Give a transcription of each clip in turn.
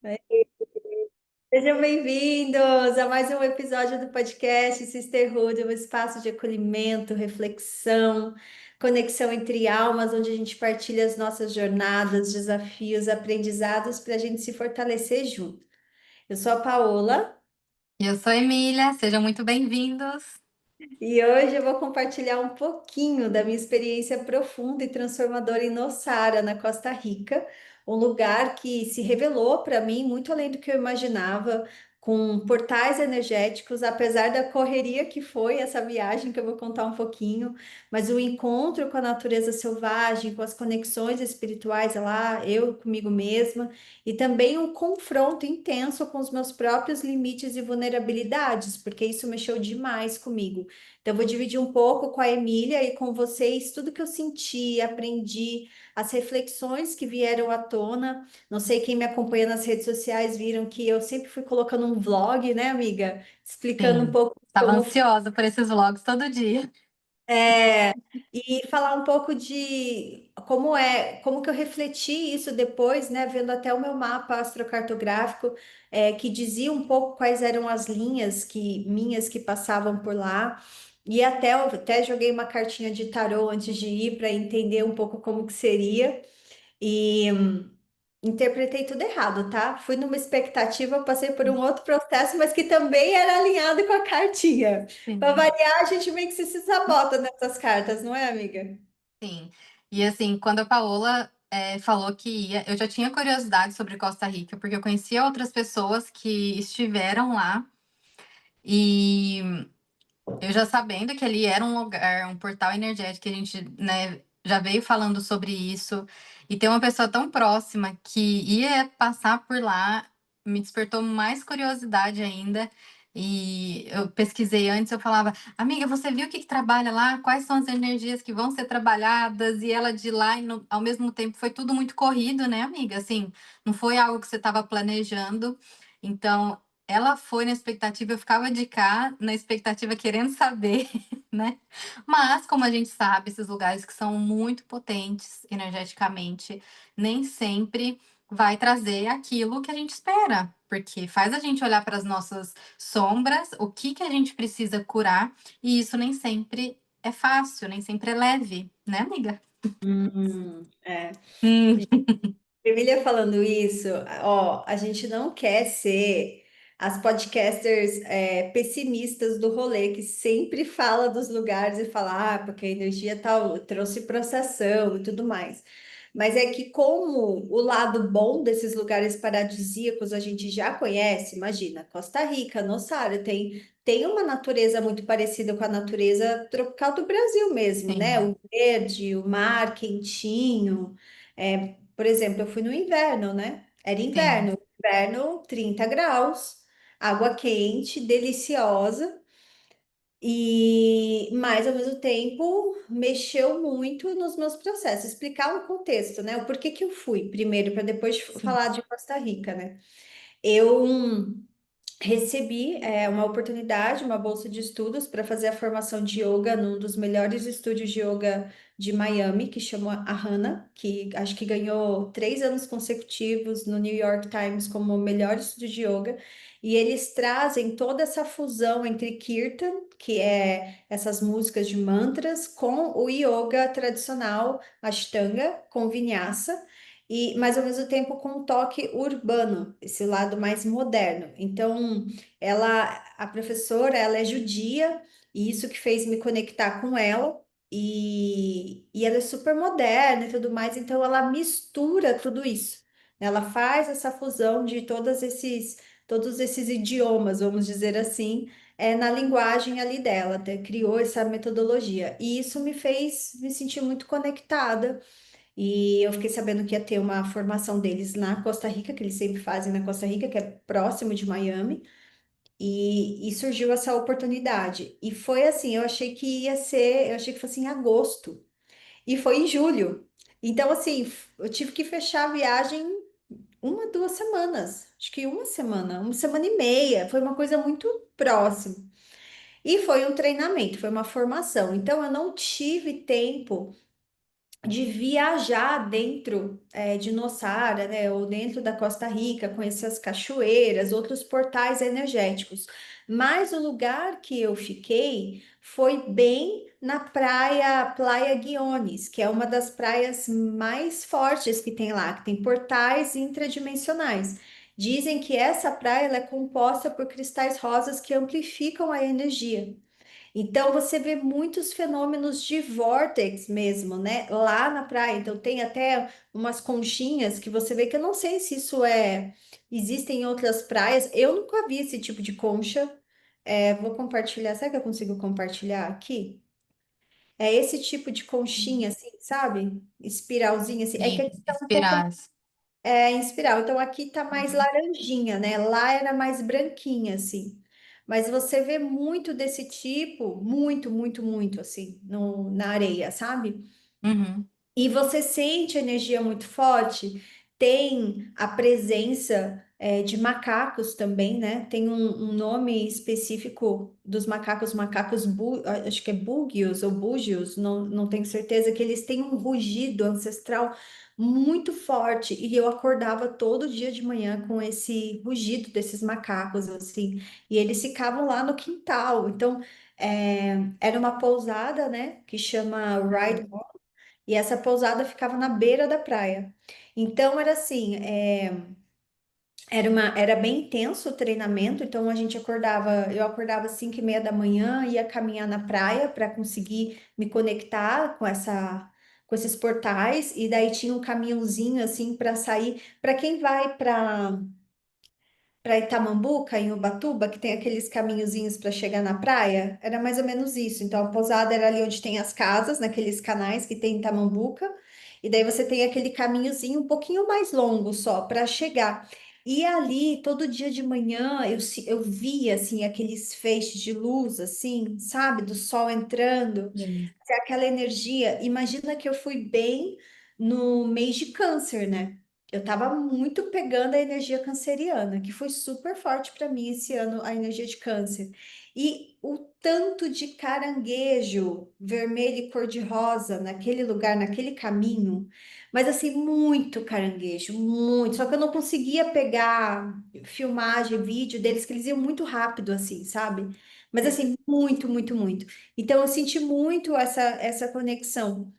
É, Sejam bem-vindos a mais um episódio do podcast Sisterhood, um espaço de acolhimento, reflexão, conexão entre almas, onde a gente partilha as nossas jornadas, desafios, aprendizados para a gente se fortalecer junto. Eu sou a Paola. E eu sou a Emília, sejam muito bem-vindos. E hoje eu vou compartilhar um pouquinho da minha experiência profunda e transformadora em Nossara, na Costa Rica, um lugar que se revelou para mim muito além do que eu imaginava, com portais energéticos, apesar da correria que foi essa viagem, que eu vou contar um pouquinho, mas o encontro com a natureza selvagem, com as conexões espirituais lá, eu comigo mesma, e também um confronto intenso com os meus próprios limites e vulnerabilidades, porque isso mexeu demais comigo. Então, eu vou dividir um pouco com a Emília e com vocês tudo que eu senti, aprendi, as reflexões que vieram à tona. Não sei quem me acompanha nas redes sociais viram que eu sempre fui colocando um vlog, né, amiga? Explicando um Sim, pouco estava como ansiosa por esses vlogs todo dia. é, e falar um pouco de como que eu refleti isso depois, né, vendo até o meu mapa astrocartográfico, que dizia um pouco quais eram as linhas que minhas que passavam por lá. E até eu até joguei uma cartinha de tarô antes de ir para entender um pouco como que seria. E interpretei tudo errado, tá? Fui numa expectativa, passei por um outro processo, mas que também era alinhado com a cartinha. Para Sim, variar, a gente meio que se sabota nessas cartas, não é, amiga? sim. E assim, quando a Paola falou que ia, eu já tinha curiosidade sobre Costa Rica, porque eu conhecia outras pessoas que estiveram lá, e eu já sabendo que ali era um lugar, um portal energético, que a gente, né, já veio falando sobre isso, e ter uma pessoa tão próxima que ia passar por lá me despertou mais curiosidade ainda. E eu pesquisei antes, eu falava, amiga, você viu o que trabalha lá? Quais são as energias que vão ser trabalhadas? E ela de lá, e ao mesmo tempo, foi tudo muito corrido, né, amiga? Assim, não foi algo que você estava planejando. Então, ela foi na expectativa, eu ficava de cá na expectativa querendo saber, né. Mas, como a gente sabe, esses lugares que são muito potentes energeticamente, nem sempre vai trazer aquilo que a gente espera, porque faz a gente olhar para as nossas sombras, o que que a gente precisa curar, e isso nem sempre é fácil, nem sempre é leve, né, amiga? É. Hum, Emília falando isso, ó, a gente não quer ser as podcasters pessimistas do rolê, que sempre fala dos lugares e fala, porque a energia tal trouxe processão e tudo mais. Mas é que como o lado bom desses lugares paradisíacos a gente já conhece, imagina, Costa Rica, nossa área tem uma natureza muito parecida com a natureza tropical do Brasil mesmo, né? sim, O verde, o mar quentinho. Por exemplo, eu fui no inverno, né? Era sim, inverno, 30 graus, água quente, deliciosa, e mas ao mesmo tempo mexeu muito nos meus processos. Explicar o contexto, né? O porquê que eu fui primeiro, para depois sim, falar de Costa Rica, né? Eu recebi uma oportunidade, uma bolsa de estudos para fazer a formação de yoga num dos melhores estúdios de yoga de Miami, que chama Ahana, que acho que ganhou 3 anos consecutivos no New York Times como o melhor estúdio de yoga. E eles trazem toda essa fusão entre Kirtan, que é essas músicas de mantras, com o yoga tradicional, Ashtanga, com Vinyasa mas ao mesmo tempo com um toque urbano, esse lado mais moderno. Então, a professora, ela é judia, e isso que fez me conectar com ela, e ela é super moderna e tudo mais, então ela mistura tudo isso. Ela faz essa fusão de todos esses idiomas, vamos dizer assim, na linguagem ali dela, criou essa metodologia. E isso me fez me sentir muito conectada e eu fiquei sabendo que ia ter uma formação deles na Costa Rica, que eles sempre fazem na Costa Rica, que é próximo de Miami, e surgiu essa oportunidade. E foi assim, eu achei que fosse em agosto, e foi em julho. Então, assim, eu tive que fechar a viagem 1, 2 semanas, acho que uma semana e meia, foi uma coisa muito próxima. E foi um treinamento, foi uma formação. Então, eu não tive tempo de viajar dentro de Nossara, né, ou dentro da Costa Rica, conhecer as cachoeiras, outros portais energéticos. Mas o lugar que eu fiquei foi bem na praia, Praia Guiones, que é uma das praias mais fortes que tem lá, que tem portais intradimensionais. Dizem que essa praia ela é composta por cristais rosas que amplificam a energia. Então você vê muitos fenômenos de vórtex mesmo, né? Lá na praia. Então tem até umas conchinhas que você vê que eu não sei se isso existe em outras praias. Eu nunca vi esse tipo de concha. Vou compartilhar. Será que eu consigo compartilhar aqui? É esse tipo de conchinha, assim, sabe? Espiralzinha, assim. É que Sim, aqui tá um pouco espirais. em espiral. Então aqui tá mais laranjinha, né? Lá era mais branquinha, assim. Mas você vê muito desse tipo, muito, muito, muito, assim, no, na areia, sabe? Uhum, E você sente energia muito forte, tem a presença de macacos também, né? Tem um nome específico dos macacos, acho que é búgios ou búgios, não tenho certeza, que eles têm um rugido ancestral muito forte. E eu acordava todo dia de manhã com esse rugido desses macacos, assim, e eles ficavam lá no quintal. Então, era uma pousada, né, que chama Ride e essa pousada ficava na beira da praia. Então era assim, era bem intenso o treinamento. Então eu acordava às 5:30 da manhã, ia caminhar na praia para conseguir me conectar com esses portais. E daí tinha um caminhozinho assim para sair. Para quem vai para Itamambuca, em Ubatuba, que tem aqueles caminhozinhos para chegar na praia, era mais ou menos isso. Então, a pousada era ali onde tem as casas, naqueles canais que tem em Itamambuca, e daí você tem aquele caminhozinho um pouquinho mais longo só para chegar. E ali, todo dia de manhã, eu via, assim, aqueles feixes de luz, assim, sabe, do sol entrando, sim. aquela energia. Imagina que eu fui bem no mês de câncer, né? Eu tava muito pegando a energia canceriana, que foi super forte para mim esse ano, a energia de câncer. E o tanto de caranguejo vermelho e cor-de-rosa naquele lugar, naquele caminho, mas assim, muito caranguejo, muito. Só que eu não conseguia pegar filmagem, vídeo deles, que eles iam muito rápido, assim, sabe? Mas assim, muito, muito, muito. Então eu senti muito essa conexão.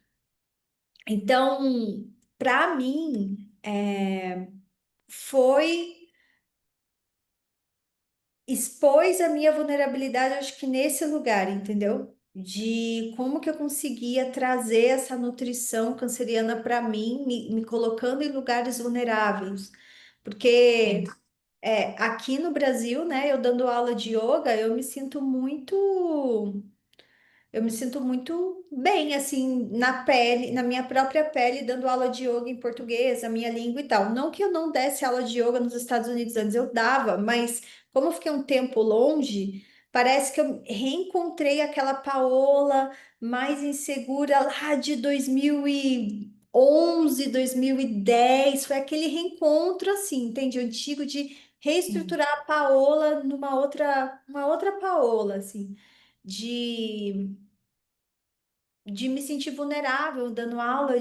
Então, para mim, foi expôs a minha vulnerabilidade, acho que nesse lugar, entendeu? De como que eu conseguia trazer essa nutrição canceriana para mim, me colocando em lugares vulneráveis. Porque Sim. aqui no Brasil, né, eu dando aula de yoga, eu me sinto muito bem, assim, na pele, na minha própria pele, dando aula de yoga em português, a minha língua e tal. Não que eu não desse aula de yoga nos Estados Unidos antes, eu dava, mas como eu fiquei um tempo longe, parece que eu reencontrei aquela Paola mais insegura lá de 2011, 2010. Foi aquele reencontro, assim, entende? Antigo de Sim. reestruturar a Paola uma outra Paola, assim. De me sentir vulnerável dando aula,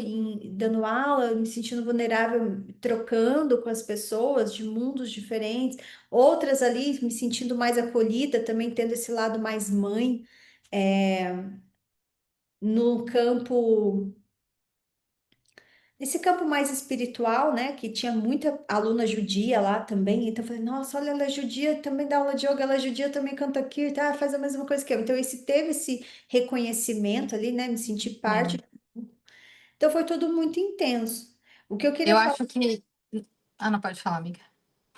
me sentindo vulnerável trocando com as pessoas de mundos diferentes, outras ali me sentindo mais acolhida, também tendo esse lado mais mãe, no campo, nesse campo mais espiritual, né, que tinha muita aluna judia lá também, então eu falei, nossa, olha, ela é judia, também dá aula de yoga, ela é judia, também canta aqui, tá, faz a mesma coisa que eu. Então teve esse reconhecimento ali, né, me sentir parte. Sim. Então foi tudo muito intenso. O que eu queria Eu falar, acho que. Ah, não pode falar, amiga.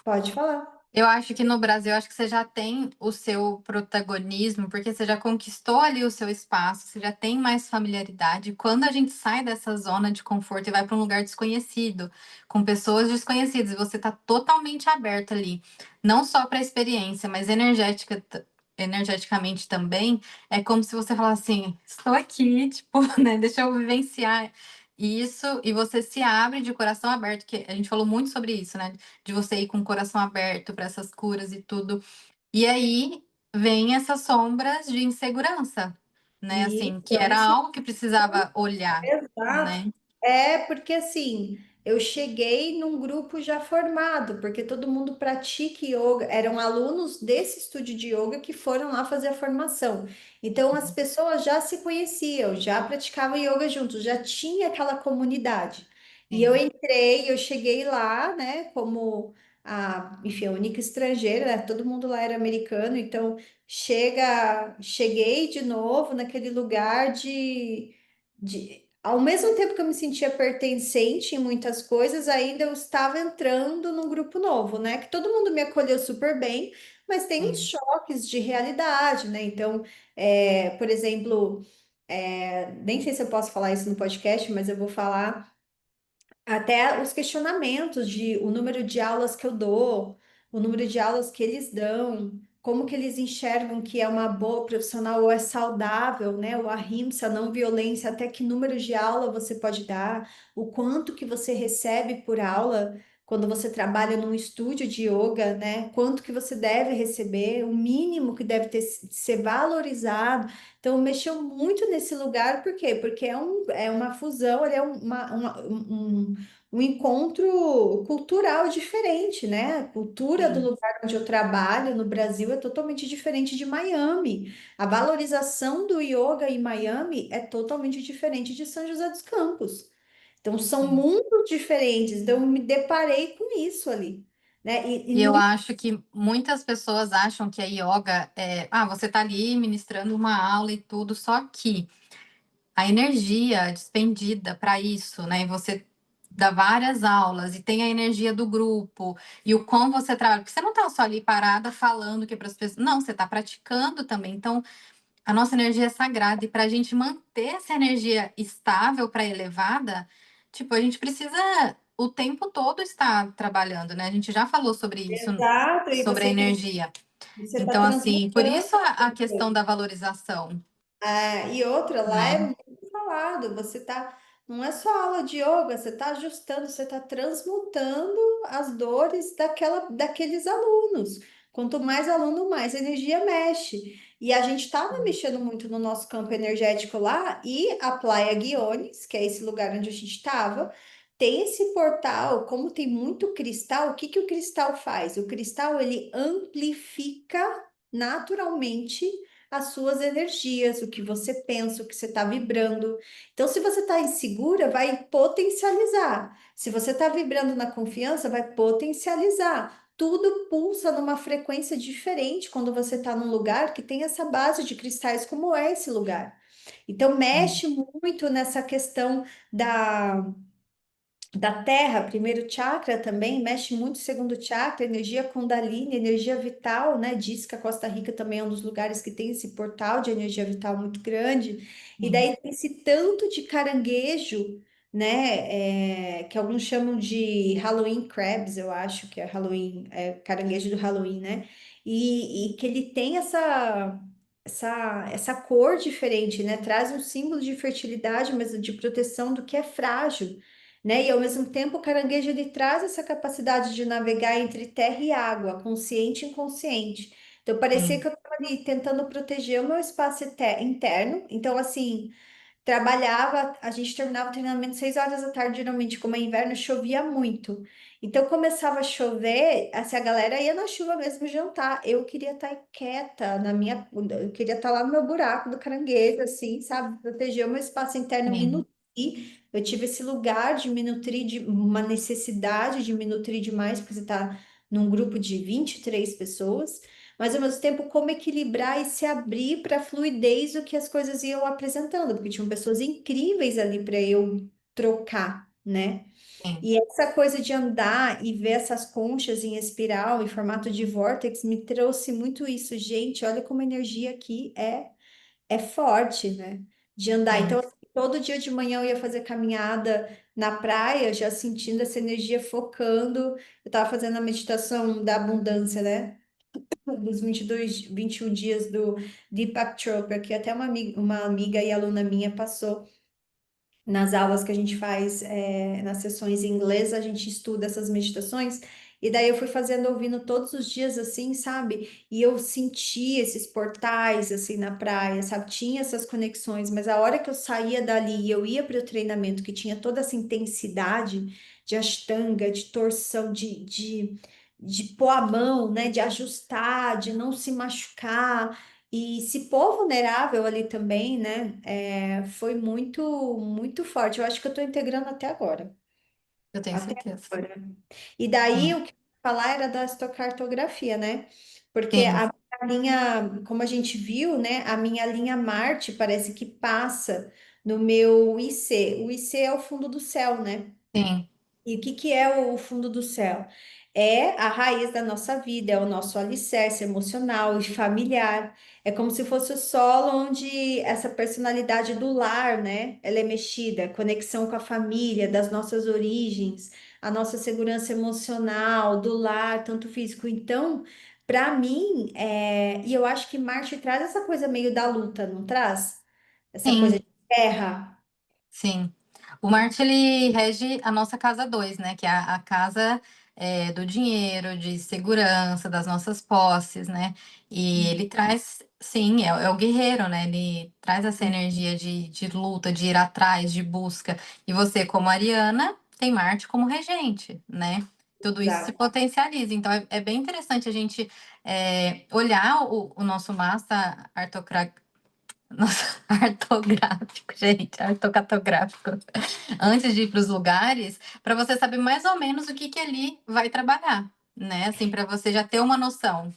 pode falar. Eu acho que no Brasil, eu acho que você já tem o seu protagonismo, porque você já conquistou ali o seu espaço, você já tem mais familiaridade. Quando a gente sai dessa zona de conforto e vai para um lugar desconhecido, com pessoas desconhecidas, e você está totalmente aberto ali, não só para a experiência, mas energeticamente também, é como se você falasse assim: estou aqui, tipo, né? Deixa eu vivenciar isso, e você se abre de coração aberto, que a gente falou muito sobre isso, né? De você ir com o coração aberto para essas curas e tudo. E aí vem essas sombras de insegurança, né? E Assim, que eu me era sinto algo que precisava olhar, exato. né? É porque assim, eu cheguei num grupo já formado, porque todo mundo pratica yoga, eram alunos desse estúdio de yoga que foram lá fazer a formação. Então as pessoas já se conheciam, já praticavam yoga juntos, já tinha aquela comunidade. E eu Sim, entrei, eu cheguei lá, né, como enfim, a única estrangeira, né? Todo mundo lá era americano, então cheguei de novo naquele lugar ao mesmo tempo que eu me sentia pertencente em muitas coisas, ainda eu estava entrando num grupo novo, né? Que todo mundo me acolheu super bem, mas tem uns sim. choques de realidade, né? Então, por exemplo, nem sei se eu posso falar isso no podcast, mas eu vou falar. Até os questionamentos de o número de aulas que eu dou, o número de aulas que eles dão, como que eles enxergam que é uma boa profissional ou é saudável, né? O ahimsa, não violência, até que número de aula você pode dar, o quanto que você recebe por aula quando você trabalha num estúdio de yoga, né? Quanto que você deve receber, o mínimo que deve ter ser valorizado. Então, mexeu muito nesse lugar, por quê? Porque é uma fusão, ele é um encontro cultural diferente, né? A cultura do Sim. lugar onde eu trabalho no Brasil é totalmente diferente de Miami. A valorização do yoga em Miami é totalmente diferente de São José dos Campos. Então, são Sim. mundos diferentes. Então, eu me deparei com isso ali, né? E E eu muito. acho que muitas pessoas acham que a yoga é, você tá ali ministrando uma aula e tudo, só que a energia despendida para isso, né? E você dá várias aulas e tem a energia do grupo e o como você trabalha, porque você não tá só ali parada falando que para as pessoas, não, você tá praticando também. Então, a nossa energia é sagrada e para a gente manter essa energia estável para elevada, tipo, a gente precisa o tempo todo estar trabalhando, né? A gente já falou sobre isso, Exato, e sobre a energia. você está Então, assim, por transmutando. isso a questão da valorização. E outra, lá é Né? muito falado, não é só aula de yoga, você está ajustando, você está transmutando as dores daqueles alunos. Quanto mais aluno, mais energia mexe. E a gente estava mexendo muito no nosso campo energético lá, e a Praia Guiones, que é esse lugar onde a gente estava, tem esse portal, como tem muito cristal, o que que o cristal faz? O cristal, ele amplifica naturalmente as suas energias, o que você pensa, o que você está vibrando. Então, se você está insegura, vai potencializar. Se você está vibrando na confiança, vai potencializar. Tudo pulsa numa frequência diferente quando você está num lugar que tem essa base de cristais, como é esse lugar. Então, Sim, mexe muito nessa questão da terra, primeiro chakra também, mexe muito o segundo chakra, energia Kundalini, energia vital, né? Diz que a Costa Rica também é um dos lugares que tem esse portal de energia vital muito grande. E sim, daí tem esse tanto de caranguejo, né? Que alguns chamam de Halloween crabs, eu acho que é Halloween, caranguejo do Halloween, né? E que ele tem essa cor diferente, né? Traz um símbolo de fertilidade, mas de proteção do que é frágil, né? E ao mesmo tempo, o caranguejo ele traz essa capacidade de navegar entre terra e água, consciente e inconsciente. Então, parecia sim, que eu estava ali tentando proteger o meu espaço interno. Então, assim, trabalhava, a gente terminava o treinamento 6 horas da tarde, geralmente, como é inverno, chovia muito. Então começava a chover, assim, a galera ia na chuva mesmo jantar. Eu queria estar quieta eu queria estar lá no meu buraco do caranguejo, assim, sabe? Proteger o meu espaço interno, me sim, nutrir. Eu tive esse lugar de me nutrir, de uma necessidade de me nutrir demais, porque você está num grupo de 23 pessoas, mas ao mesmo tempo como equilibrar e se abrir para a fluidez do que as coisas iam apresentando, porque tinham pessoas incríveis ali para eu trocar, né? sim, E essa coisa de andar e ver essas conchas em espiral, em formato de vórtex, me trouxe muito isso. Gente, olha como a energia aqui é forte, né? De andar. sim, Então, assim, todo dia de manhã eu ia fazer caminhada na praia, já sentindo essa energia focando. Eu estava fazendo a meditação da abundância, né? Dos 22, 21 dias do Deepak Chopra, que até uma amiga e aluna minha passou nas aulas que a gente faz, nas sessões em inglês, a gente estuda essas meditações, E daí eu fui fazendo, ouvindo todos os dias assim, sabe? E eu senti esses portais assim na praia, sabe? Tinha essas conexões, mas a hora que eu saía dali e eu ia para o treinamento, que tinha toda essa intensidade de ashtanga, de torção, de pôr a mão, né? De ajustar, de não se machucar. E se pôr vulnerável ali também, né? Foi muito, muito forte. Eu acho que eu estou integrando até agora. Eu tenho Até certeza. agora. E daí Sim, o que eu ia falar era da estocartografia, né? Porque sim, a minha linha, como a gente viu, né? A minha linha Marte parece que passa no meu IC. O IC é o fundo do céu, né? sim, E o que que é o fundo do céu? É a raiz da nossa vida, é o nosso alicerce emocional e familiar. É como se fosse o solo onde essa personalidade do lar, né? Ela é mexida, conexão com a família, das nossas origens, a nossa segurança emocional, do lar, tanto físico. Então, para mim, e eu acho que Marte traz essa coisa meio da luta, não traz? Essa coisa sim. de guerra. Sim. O Marte, ele rege a nossa casa 2, né? Que é a casa do dinheiro, de segurança, das nossas posses, né? E ele traz, sim, é o guerreiro, né? Ele traz essa energia de luta, de ir atrás, de busca. E você, como Ariana, tem Marte como regente, né? Tudo isso se Exato. potencializa. Então, é bem interessante a gente olhar o nosso mapa nossa, artográfico, gente, artocartográfico. Antes de ir para os lugares, para você saber mais ou menos o que que ali vai trabalhar, né? Assim, para você já ter uma noção.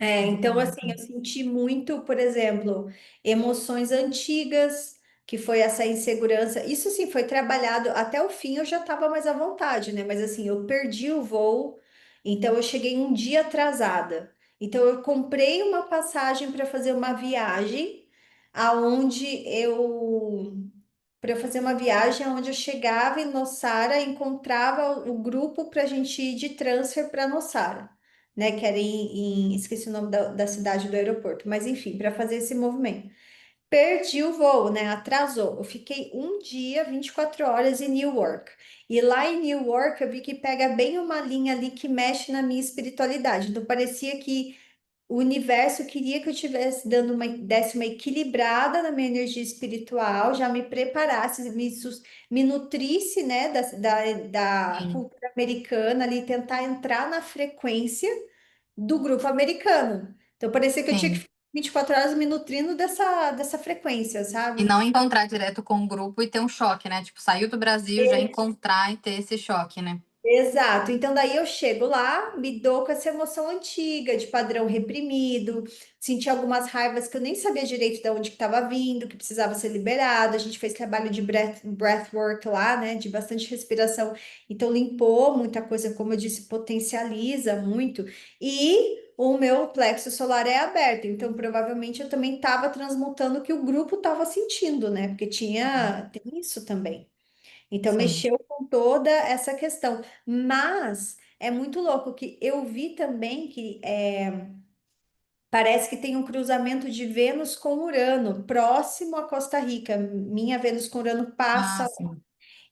Então, assim, eu senti muito, por exemplo, emoções antigas, que foi essa insegurança. Isso, assim, foi trabalhado até o fim, eu já estava mais à vontade, né? Mas, assim, eu perdi o voo, então eu cheguei um dia atrasada. Então, eu comprei uma passagem para fazer uma viagem, aonde eu para fazer uma viagem onde eu chegava em Nossara, encontrava o grupo para a gente ir de transfer para Nossara, né? Que era esqueci o nome da cidade do aeroporto, mas enfim, para fazer esse movimento. Perdi o voo, né? Atrasou. Eu fiquei um dia, 24 horas em Newark. E lá em Newark eu vi que pega bem uma linha ali que mexe na minha espiritualidade. Então parecia que o universo queria que eu tivesse desse uma equilibrada na minha energia espiritual, já me preparasse, me nutrisse, né, da Sim, cultura americana ali, tentar entrar na frequência do grupo americano. Então, parecia que eu tinha que sim. ficar 24 horas me nutrindo dessa frequência, E sabe? não encontrar direto com o grupo e ter um choque, né? Tipo, saiu do Brasil, já encontrar e ter esse choque, né? Exato. Então, daí eu chego lá, me dou com essa emoção antiga, de padrão reprimido, senti algumas raivas que eu nem sabia direito de onde que estava vindo, que precisava ser liberado. A gente fez trabalho de breathwork lá, né, de bastante respiração. Então, limpou muita coisa, como eu disse, potencializa muito. E o meu plexo solar é aberto, então provavelmente eu também estava transmutando o que o grupo estava sentindo, né? Porque tem isso também. Então, Sim. mexeu com toda essa questão. Mas é muito louco que eu vi também que parece que tem um cruzamento de Vênus com Urano próximo a Costa Rica. Minha Vênus com Urano Ah, passa. sim.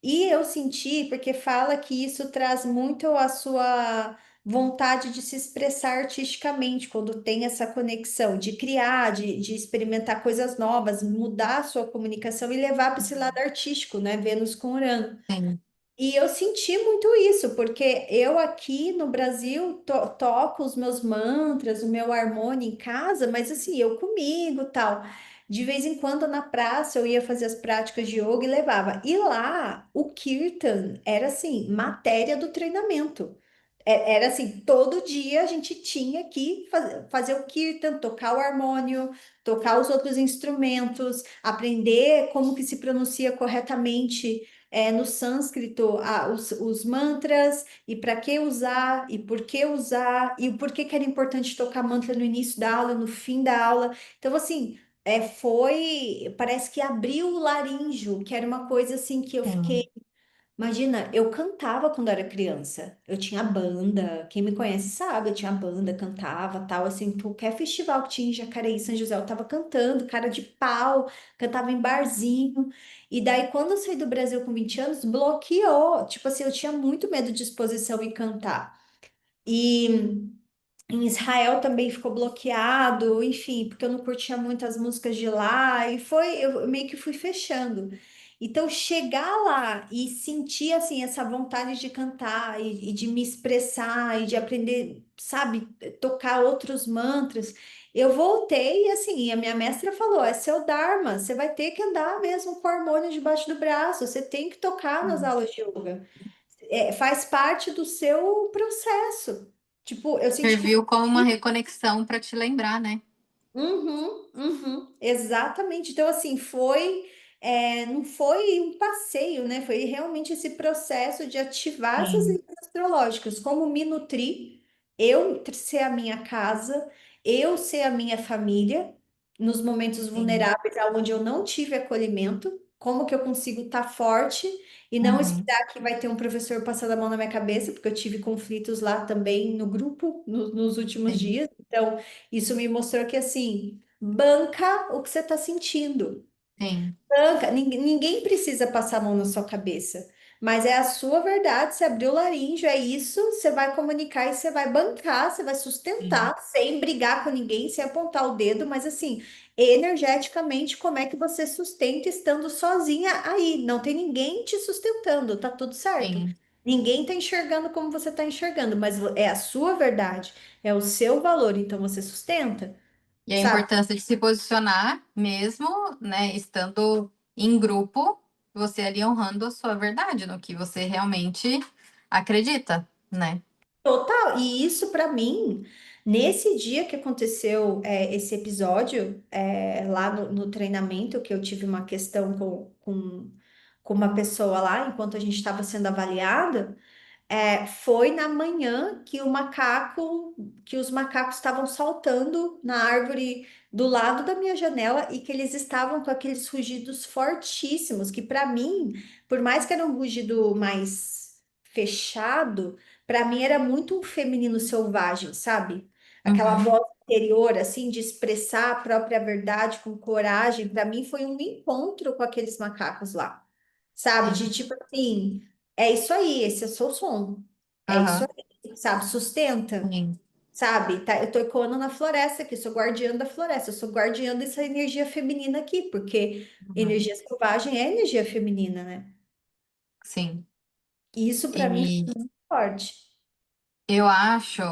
E eu senti, porque fala que isso traz muito a sua vontade de se expressar artisticamente, quando tem essa conexão, de criar, de experimentar coisas novas, mudar a sua comunicação e levar para esse lado artístico, né? Vênus com Urano. Sim, E eu senti muito isso, porque eu aqui no Brasil toco os meus mantras, o meu harmônio em casa, mas assim, eu comigo, tal. De vez em quando na praça eu ia fazer as práticas de yoga e levava. E lá o kirtan era assim, matéria do treinamento. Era assim, todo dia a gente tinha que fazer o kirtan, tocar o harmônio, tocar os outros instrumentos, aprender como que se pronuncia corretamente no sânscrito os mantras e para que usar e por que usar e o porquê que era importante tocar mantra no início da aula, no fim da aula. Então, assim, parece que abriu o laríngeo, que era uma coisa assim que eu sim. fiquei. Imagina, eu cantava quando era criança. Eu tinha banda. Quem me conhece sabe, eu tinha banda, cantava, tal, assim, qualquer festival que tinha em Jacareí, São José, eu tava cantando, cara de pau, cantava em barzinho. E daí, quando eu saí do Brasil com 20 anos, bloqueou. Tipo assim, eu tinha muito medo de exposição e cantar. E em Israel também ficou bloqueado, enfim, porque eu não curtia muito as músicas de lá, e foi, eu meio que fui fechando. Então, chegar lá e sentir, assim, essa vontade de cantar e de me expressar e de aprender, sabe, tocar outros mantras, eu voltei e, assim, a minha mestra falou, é seu Dharma, você vai ter que andar mesmo com o harmônio debaixo do braço, você tem que tocar nas Hum. aulas de yoga. É, faz parte do seu processo. Tipo, eu senti que Serviu como uma reconexão para te lembrar, né? uhum, uhum, exatamente. Então, assim, não foi um passeio, né? Foi realmente esse processo de ativar essas Sim, linhas astrológicas, como me nutrir, eu ser a minha casa, eu ser a minha família, nos momentos sim. vulneráveis, onde eu não tive acolhimento, como que eu consigo estar forte e não Uhum, esperar que vai ter um professor passando a mão na minha cabeça, porque eu tive conflitos lá também no grupo, nos últimos sim, dias. Então, isso me mostrou que, assim, banca o que você está sentindo. sim, Banca, ninguém precisa passar a mão na sua cabeça. Mas é a sua verdade, você abriu o laríngeo, é isso, você vai comunicar e você vai bancar, você vai sim, sustentar, sem brigar com ninguém, sem apontar o dedo, mas assim, energeticamente, como é que você sustenta estando sozinha aí? Não tem ninguém te sustentando, tá tudo certo. sim. Ninguém tá enxergando como você tá enxergando, mas é a sua verdade, é o seu valor, então você sustenta. E a Sabe? importância de se posicionar mesmo, né, estando em grupo, você ali honrando a sua verdade, no que você realmente acredita, né? Total, e isso para mim, nesse dia que aconteceu esse episódio, lá no treinamento, que eu tive uma questão com uma pessoa lá, enquanto a gente estava sendo avaliada, foi na manhã que os macacos estavam saltando na árvore do lado da minha janela e que eles estavam com aqueles rugidos fortíssimos, que para mim, por mais que era um rugido mais fechado, para mim era muito um feminino selvagem, sabe? Aquela Uhum, voz interior, assim, de expressar a própria verdade com coragem, para mim foi um encontro com aqueles macacos lá, sabe? De sim, tipo assim. É isso aí, esse é o seu som. É isso aham, aí, sabe? Sustenta, sim, sabe? Tá, eu tô ecoando na floresta aqui, sou guardiã da floresta, eu sou guardiã dessa energia feminina aqui, porque uhum, energia selvagem é energia feminina, né? sim. E isso para mim E foi muito forte. eu acho,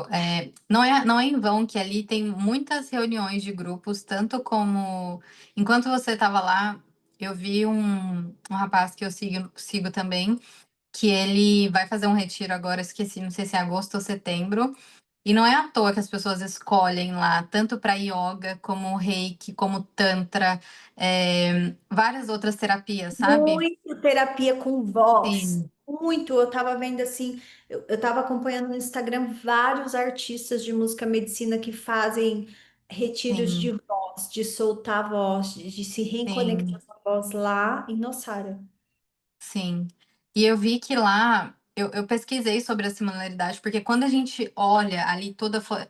não é em vão que ali tem muitas reuniões de grupos, tanto como enquanto você estava lá, eu vi um rapaz que eu sigo também, que ele vai fazer um retiro agora, esqueci, não sei se é agosto ou setembro, e não é à toa que as pessoas escolhem lá, tanto para yoga, como reiki, como tantra, várias outras terapias, sabe? Muito terapia com voz. Sim, Muito. Eu tava vendo assim, eu tava acompanhando no Instagram vários artistas de música medicina que fazem retiros de sim, voz, de soltar a voz, de se reconectar sim. com a voz lá em Nossara. Sim. E eu vi que lá, eu pesquisei sobre a similaridade, porque quando a gente olha ali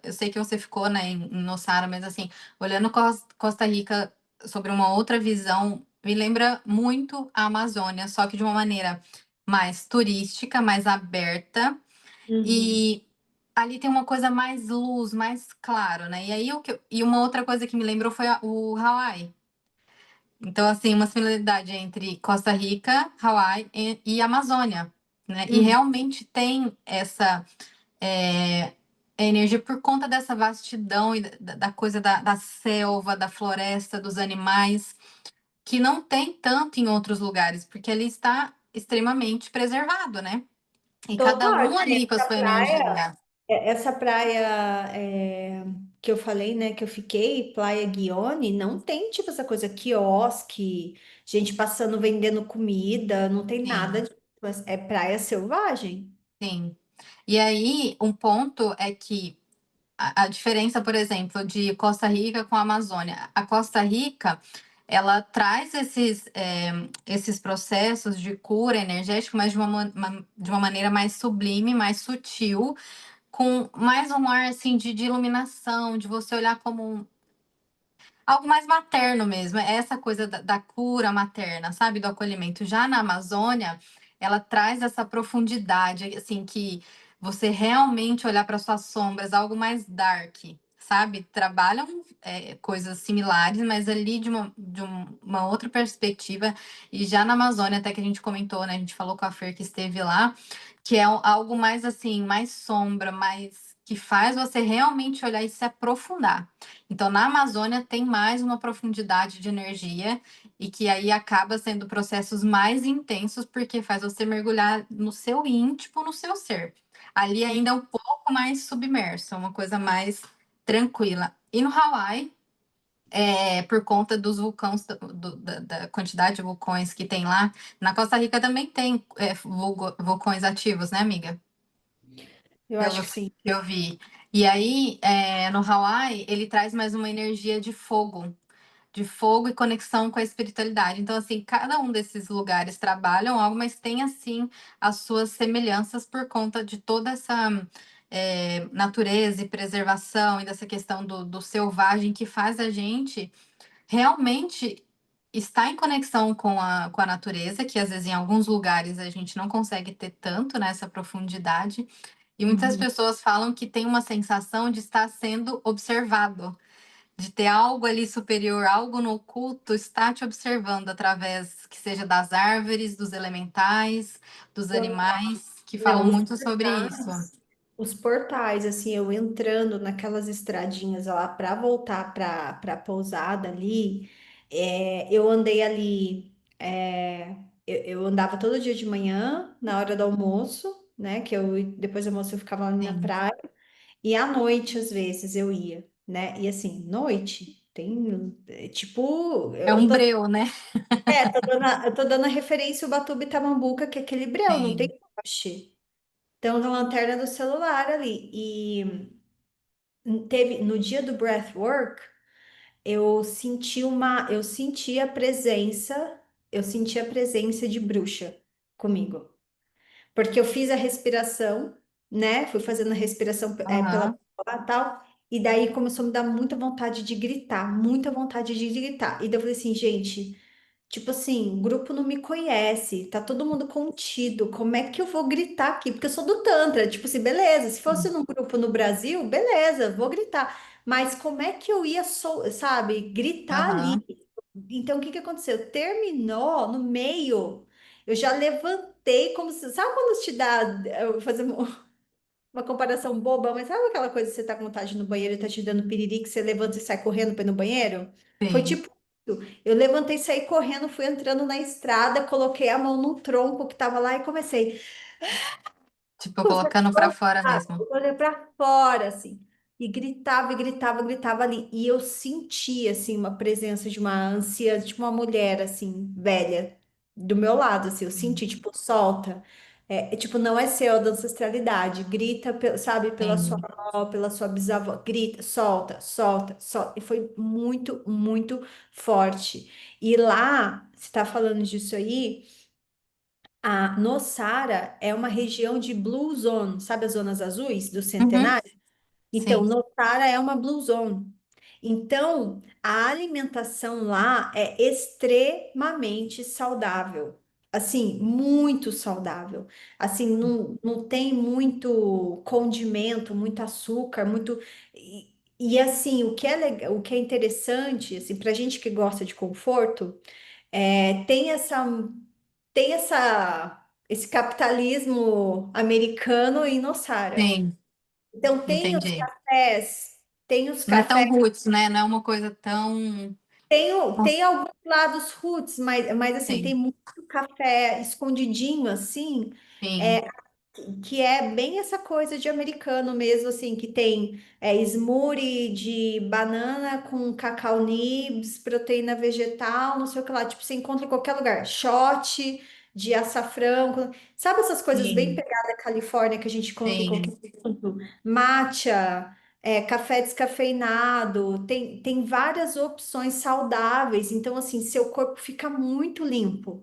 eu sei que você ficou, né, em Nossara, mas assim, olhando Costa Rica sobre uma outra visão, me lembra muito a Amazônia, só que de uma maneira mais turística, mais aberta, Uhum. e ali tem uma coisa mais luz, mais claro, né? E aí e uma outra coisa que me lembrou foi o Hawaii. Então, assim, uma similaridade entre Costa Rica, Hawaii e Amazônia, né? E Uhum. realmente tem essa é, energia por conta dessa vastidão e da coisa da selva, da floresta, dos animais, que não tem tanto em outros lugares, porque ali está extremamente preservado, né? E cada Total, um ali com a essa sua praia, energia. essa praia que eu falei, né, que eu fiquei, Praia Guione, não tem tipo essa coisa quiosque, gente passando vendendo comida, não tem nada Sim, disso. É praia selvagem. sim. E aí, um ponto é que a diferença, por exemplo, de Costa Rica com a Amazônia. A Costa Rica ela traz esses processos de cura energética, mas de uma maneira mais sublime, mais sutil, com mais um ar assim de iluminação, de você olhar como algo mais materno mesmo, é essa coisa da cura materna, sabe, do acolhimento. Já na Amazônia, ela traz essa profundidade, assim, que você realmente olhar para suas sombras, algo mais dark, sabe? Trabalham coisas similares, mas ali uma outra perspectiva. E já na Amazônia, até que a gente comentou, né? A gente falou com a Fer que esteve lá, que é algo mais assim, mais sombra, mais que faz você realmente olhar e se aprofundar. Então, na Amazônia tem mais uma profundidade de energia e que aí acaba sendo processos mais intensos porque faz você mergulhar no seu íntimo, no seu ser. Ali ainda é um pouco mais submerso, é uma coisa mais tranquila. E no Hawaii, por conta dos vulcões, da quantidade de vulcões que tem lá, na Costa Rica também tem vulcões ativos, né, amiga? Eu acho Pelo que sim. que eu vi. E aí, no Hawaii, ele traz mais uma energia de fogo e conexão com a espiritualidade. Então, assim, cada um desses lugares trabalham algo, mas tem, assim, as suas semelhanças por conta de toda essa natureza e preservação e dessa questão do selvagem que faz a gente realmente estar em conexão com a natureza, que às vezes em alguns lugares a gente não consegue ter tanto nessa profundidade. E muitas Uhum. pessoas falam que tem uma sensação de estar sendo observado, de ter algo ali superior, algo no oculto, está te observando através que seja das árvores, dos elementais, dos animais, que falam Não, muito sobre isso. os portais, assim, eu entrando naquelas estradinhas lá para voltar para a pousada ali, eu andei ali, eu andava todo dia de manhã, na hora do almoço, né? Que eu depois do almoço eu ficava ali na Sim. praia, e à noite, às vezes, eu ia, né? E assim, noite tem tipo, É um breu, né? eu tô dando a referência o Batuba e Tamambuca, que é aquele breu, não tem Sim. poste. Então, na lanterna do celular ali. E teve no dia do breathwork, eu senti a presença de bruxa comigo, porque eu fiz a respiração, né? Fui fazendo a respiração pela Aham. boca e tal, e daí começou a me dar muita vontade de gritar, muita vontade de gritar. E daí eu falei assim, gente. Tipo assim, o grupo não me conhece, tá todo mundo contido. Como é que eu vou gritar aqui? Porque eu sou do Tantra. Tipo assim, beleza, se fosse num grupo no Brasil, beleza, vou gritar. Mas como é que eu ia, sabe, gritar ali? Aham. Então, o que que aconteceu? Terminou no meio. Eu já levantei como se. Sabe quando te dá. Eu vou fazer uma comparação boba, mas sabe aquela coisa que você tá com vontade de ir no banheiro e tá te dando piriri, que você levanta e sai correndo para ir no banheiro? Foi Sim. tipo isso. Eu levantei, saí correndo, fui entrando na estrada, coloquei a mão no tronco que tava lá e comecei. Tipo, Comecei a colocando pra fora soltar, mesmo. olhei para fora, assim. E gritava, e gritava, gritava ali. E eu senti, assim, uma presença de uma anciã, tipo uma mulher, assim, velha, do meu lado, assim. Eu Sim. senti, tipo, solta. Tipo, não é seu da ancestralidade. Grita, sabe, pela sua Sim. avó, pela sua bisavó. Grita, solta, solta, solta. E foi muito, muito forte. E lá, você tá falando disso aí. A Nossara é uma região de Blue Zone, sabe as zonas azuis do Uhum. Centenário? Então, Sim. Nossara é uma Blue Zone. Então, a alimentação lá é extremamente saudável. Assim, muito saudável. Assim, não tem muito condimento, muito açúcar, muito. Assim, o que é legal, o que é interessante, assim, para gente que gosta de conforto, tem esse capitalismo americano em Nossara. Sim. Então Entendi. tem os Não é tão cafés, roots, né? Não é uma coisa tão. tem alguns lados roots, mas assim, tem Sim. muito café escondidinho assim, Sim. que é bem essa coisa de americano mesmo, assim, que tem smoothie de banana com cacau nibs, proteína vegetal, não sei o que lá, tipo, você encontra em qualquer lugar. Shot de açafrão, sabe essas coisas bem Sim. pegada Califórnia que a gente encontra em qualquer Sim. canto? Matcha. café descafeinado, tem várias opções saudáveis. Então, assim, seu corpo fica muito limpo.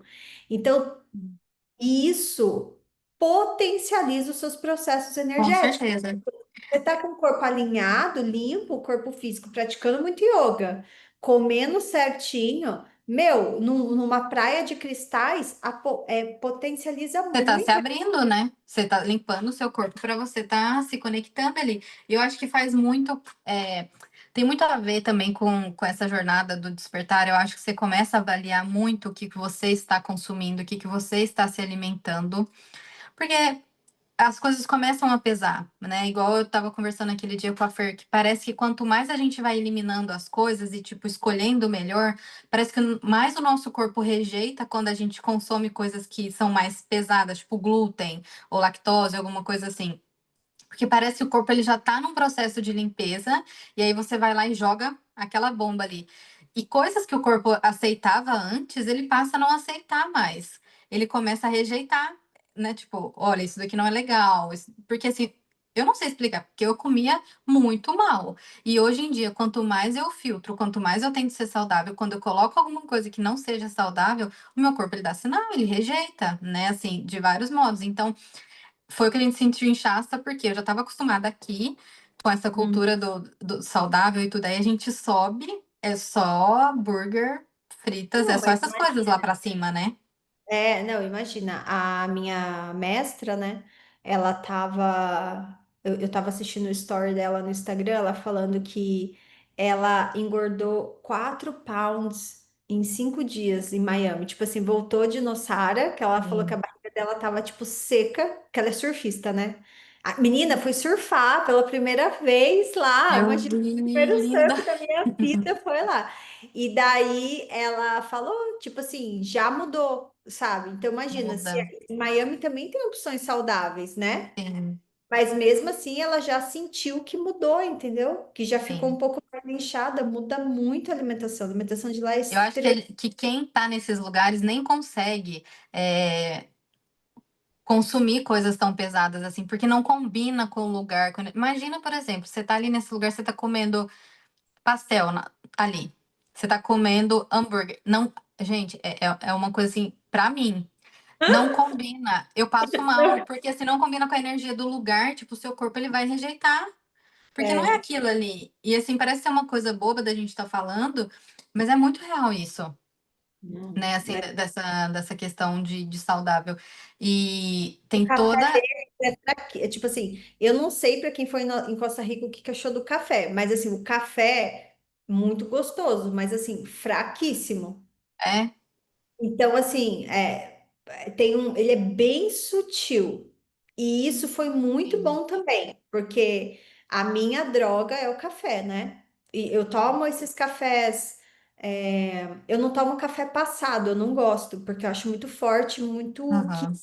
Então, isso potencializa os seus processos Com energéticos. certeza. Você está com o corpo alinhado, limpo, o corpo físico, praticando muito yoga, comendo certinho, meu, numa praia de cristais, potencializa Você tá se muito. abrindo, né? Você tá limpando o seu corpo para você tá se conectando ali. E eu acho que faz muito. Tem muito a ver também com essa jornada do despertar. Eu acho que você começa a avaliar muito o que que você está consumindo, o que que você está se alimentando. Porque as coisas começam a pesar, né? Igual eu tava conversando aquele dia com a Fer, que parece que quanto mais a gente vai eliminando as coisas e, tipo, escolhendo o melhor, parece que mais o nosso corpo rejeita quando a gente consome coisas que são mais pesadas, tipo glúten ou lactose, alguma coisa assim. Porque parece que o corpo ele já tá num processo de limpeza, e aí você vai lá e joga aquela bomba ali. E coisas que o corpo aceitava antes, ele passa a não aceitar mais. Ele começa a rejeitar, né? Tipo, olha, isso daqui não é legal. Porque assim, eu não sei explicar, porque eu comia muito mal. E hoje em dia, quanto mais eu filtro, quanto mais eu tento ser saudável, quando eu coloco alguma coisa que não seja saudável, o meu corpo ele dá sinal, ele rejeita, né? Assim, de vários modos. Então, foi o que a gente sentiu em Shasta, porque eu já estava acostumada aqui com essa Hum. cultura do saudável e tudo. Aí a gente sobe, é só burger, fritas, é Não, só mas essas coisas lá pra cima, né? não, imagina, a minha mestra, né? Ela tava. Eu tava assistindo o story dela no Instagram, ela falando que ela engordou 4 pounds em 5 dias em Miami. Tipo assim, voltou de Nossara, que ela falou que a Sim. barriga dela tava, tipo, seca, que ela é surfista, né? A menina foi surfar pela primeira vez lá. Eu Imagina, vi, o primeiro linda. surf da minha vida foi lá. E daí ela falou, tipo assim, já mudou, sabe? Então imagina, se Muda. em Miami também tem opções saudáveis, né? Sim, Mas mesmo assim ela já sentiu que mudou, entendeu? Que já ficou um sim. pouco mais inchada, muda muito a alimentação. A alimentação de lá é Eu acho extrema. que quem tá nesses lugares nem consegue consumir coisas tão pesadas assim, porque não combina com o lugar. Imagina, por exemplo, você tá ali nesse lugar, você tá comendo pastel ali. Você tá comendo hambúrguer. Não, gente, é uma coisa assim, pra mim, não combina. Eu passo mal, porque se não combina com a energia do lugar, tipo, o seu corpo ele vai rejeitar, porque não é É, aquilo ali. E assim, parece ser uma coisa boba da gente estar falando, mas é muito real isso, não, né? Assim, é. dessa questão de saudável. E O tem café toda. dele é tipo assim, eu não sei para quem foi em Costa Rica o que que achou do café, mas assim, o café muito gostoso, mas assim, fraquíssimo. É, Então, assim, ele é bem sutil. E isso foi muito sim. bom também, porque a minha droga é o café, né? E eu tomo esses cafés. Eu não tomo café passado, eu não gosto, porque eu acho muito forte, muito. Aham.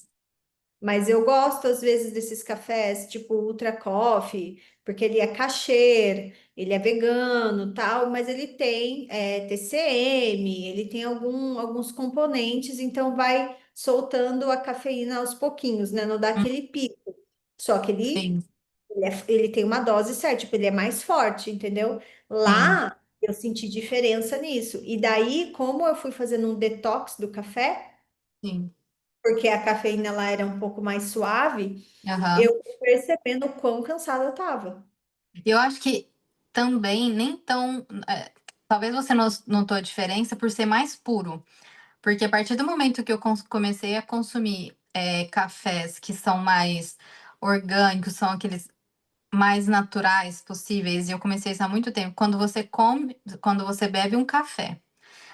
Mas eu gosto, às vezes, desses cafés, tipo Ultra Coffee, porque ele é kasher, ele é vegano, tal, mas ele tem TCM, ele tem alguns componentes, então vai soltando a cafeína aos pouquinhos, né? Não dá Hum, aquele pico. Só que sim, ele tem uma dose certa, tipo, ele é mais forte, entendeu? sim, Lá eu senti diferença nisso. E daí, como eu fui fazendo um detox do café, sim. porque a cafeína lá era um pouco mais suave, Aham. eu fui percebendo o quão cansada eu tava. Eu acho que também nem tão. Talvez você notou a diferença por ser mais puro. Porque a partir do momento que eu comecei a consumir cafés que são mais orgânicos, são aqueles mais naturais possíveis, e eu comecei isso há muito tempo. Quando você bebe um café,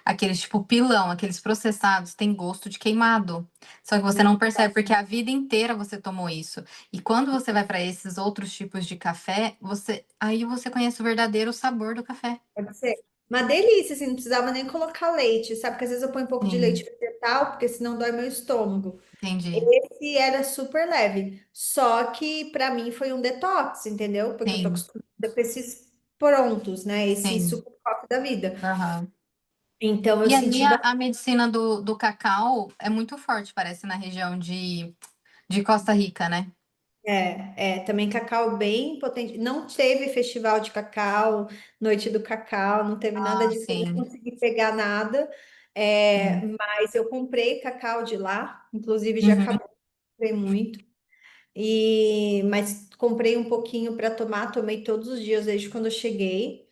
aqueles tipo pilão, aqueles processados, tem gosto de queimado. Só que você não percebe, porque a vida inteira você tomou isso. E quando você vai para esses outros tipos de café, aí você conhece o verdadeiro sabor do café. Pode ser. Uma delícia, assim, não precisava nem colocar leite, sabe? Porque às vezes eu ponho um pouco de leite Sim, vegetal, porque senão dói meu estômago. entendi. Esse era super leve. Só que para mim foi um detox, entendeu? Porque eu tô Sim, acostumada com esses prontos, né? Esse sim. super coffee da vida. Aham. Então eu E ali senti a medicina do cacau é muito forte, parece, na região de Costa Rica, né? Também cacau bem potente. Não teve festival de cacau, noite do cacau, não teve nada Ah, disso, eu não sim. consegui pegar nada. Sim. Mas eu comprei cacau de lá, inclusive já Uhum, acabou, comprei muito. Mas comprei um pouquinho para tomar, tomei todos os dias desde quando eu cheguei.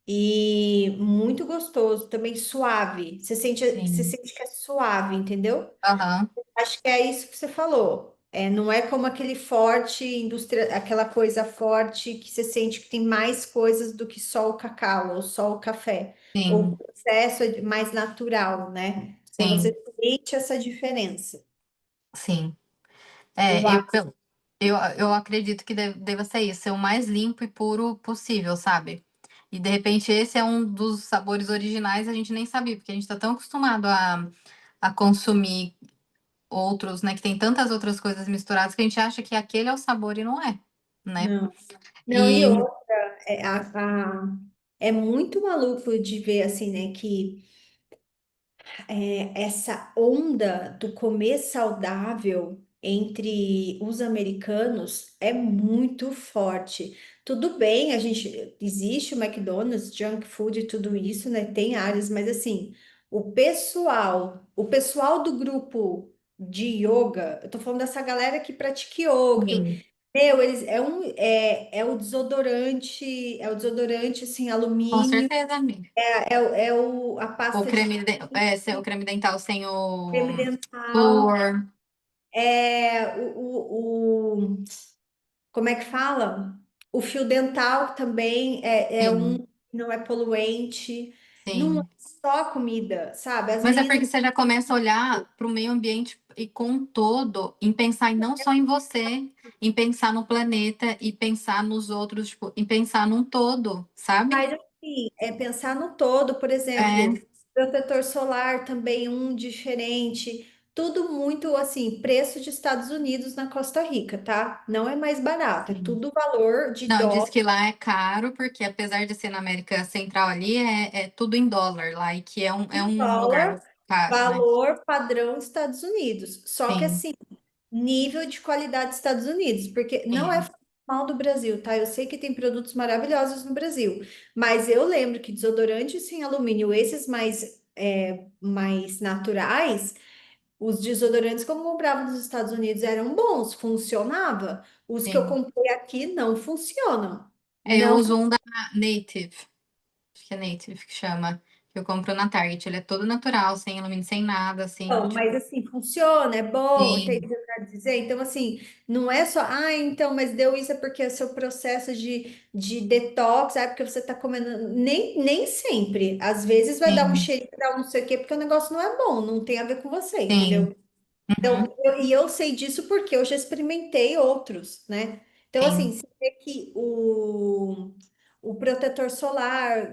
E muito gostoso, também suave. Você sim. sente que é suave, entendeu? Aham, Acho que é isso que você falou. Não é como aquele forte indústria, aquela coisa forte que você sente que tem mais coisas do que só o cacau ou só o café. Ou o sim, processo é mais natural, né? Então você sim, sente essa diferença. sim. Eu É, eu, acho. eu acredito que deva ser isso, ser o mais limpo e puro possível, sabe? E de repente esse é um dos sabores originais, a gente nem sabia, porque a gente tá tão acostumado a consumir outros, né, que tem tantas outras coisas misturadas que a gente acha que aquele é o sabor e não é, né? Não, não, e E outra, é muito maluco de ver assim, né, que essa onda do comer saudável entre os americanos é muito forte. Tudo bem, a gente existe o McDonald's, junk food e tudo isso, né? Tem áreas, mas assim, o pessoal do grupo de yoga, eu tô falando dessa galera que pratica yoga, sim, meu, eles é o desodorante assim, com alumínio, certeza, amiga. a O pasta de creme, o creme dental sem creme o dental. flúor, Como é que fala? O fio dental também sim, não é poluente, não é sim. só comida, sabe? As Mas é meninas, porque você já começa a olhar para o meio ambiente e com um todo, em pensar em não só em você, em pensar no planeta e pensar nos outros, tipo, em pensar num todo, sabe? mas assim, pensar no todo, por exemplo, É, protetor solar também um diferente, tudo muito assim, preço de Estados Unidos na Costa Rica, tá? Não é mais barato, é sim. tudo valor de Não, diz dólar, que lá é caro, porque apesar de ser na América Central ali, é tudo em dólar lá, e que é um lugar caro, né? valor padrão Estados Unidos. Só que Sim, assim, nível de qualidade dos Estados Unidos, porque não é sim, mal do Brasil, tá? Eu sei que tem produtos maravilhosos no Brasil, mas eu lembro que desodorantes sem alumínio, esses mais naturais, os desodorantes que eu comprava nos Estados Unidos eram bons, funcionava. Os que eu sim. comprei aqui não funcionam. Eu Não. uso um da Native, acho que é Native que chama, que eu compro na Target. Ele é todo natural, sem alumínio, sem nada, assim, Não, tipo, mas assim, funciona, é bom, entende o sim, que eu quero dizer? Então, assim, não é só, então, mas deu isso é porque é seu processo de detox, porque você tá comendo. Nem sempre. Às vezes vai dar um sim, cheirinho, dar um não sei o quê, porque o negócio não é bom, não tem a ver com você, sim, entendeu? uhum, Então, eu sei disso porque eu já experimentei outros, né? Então, assim, sim, você vê que o protetor solar,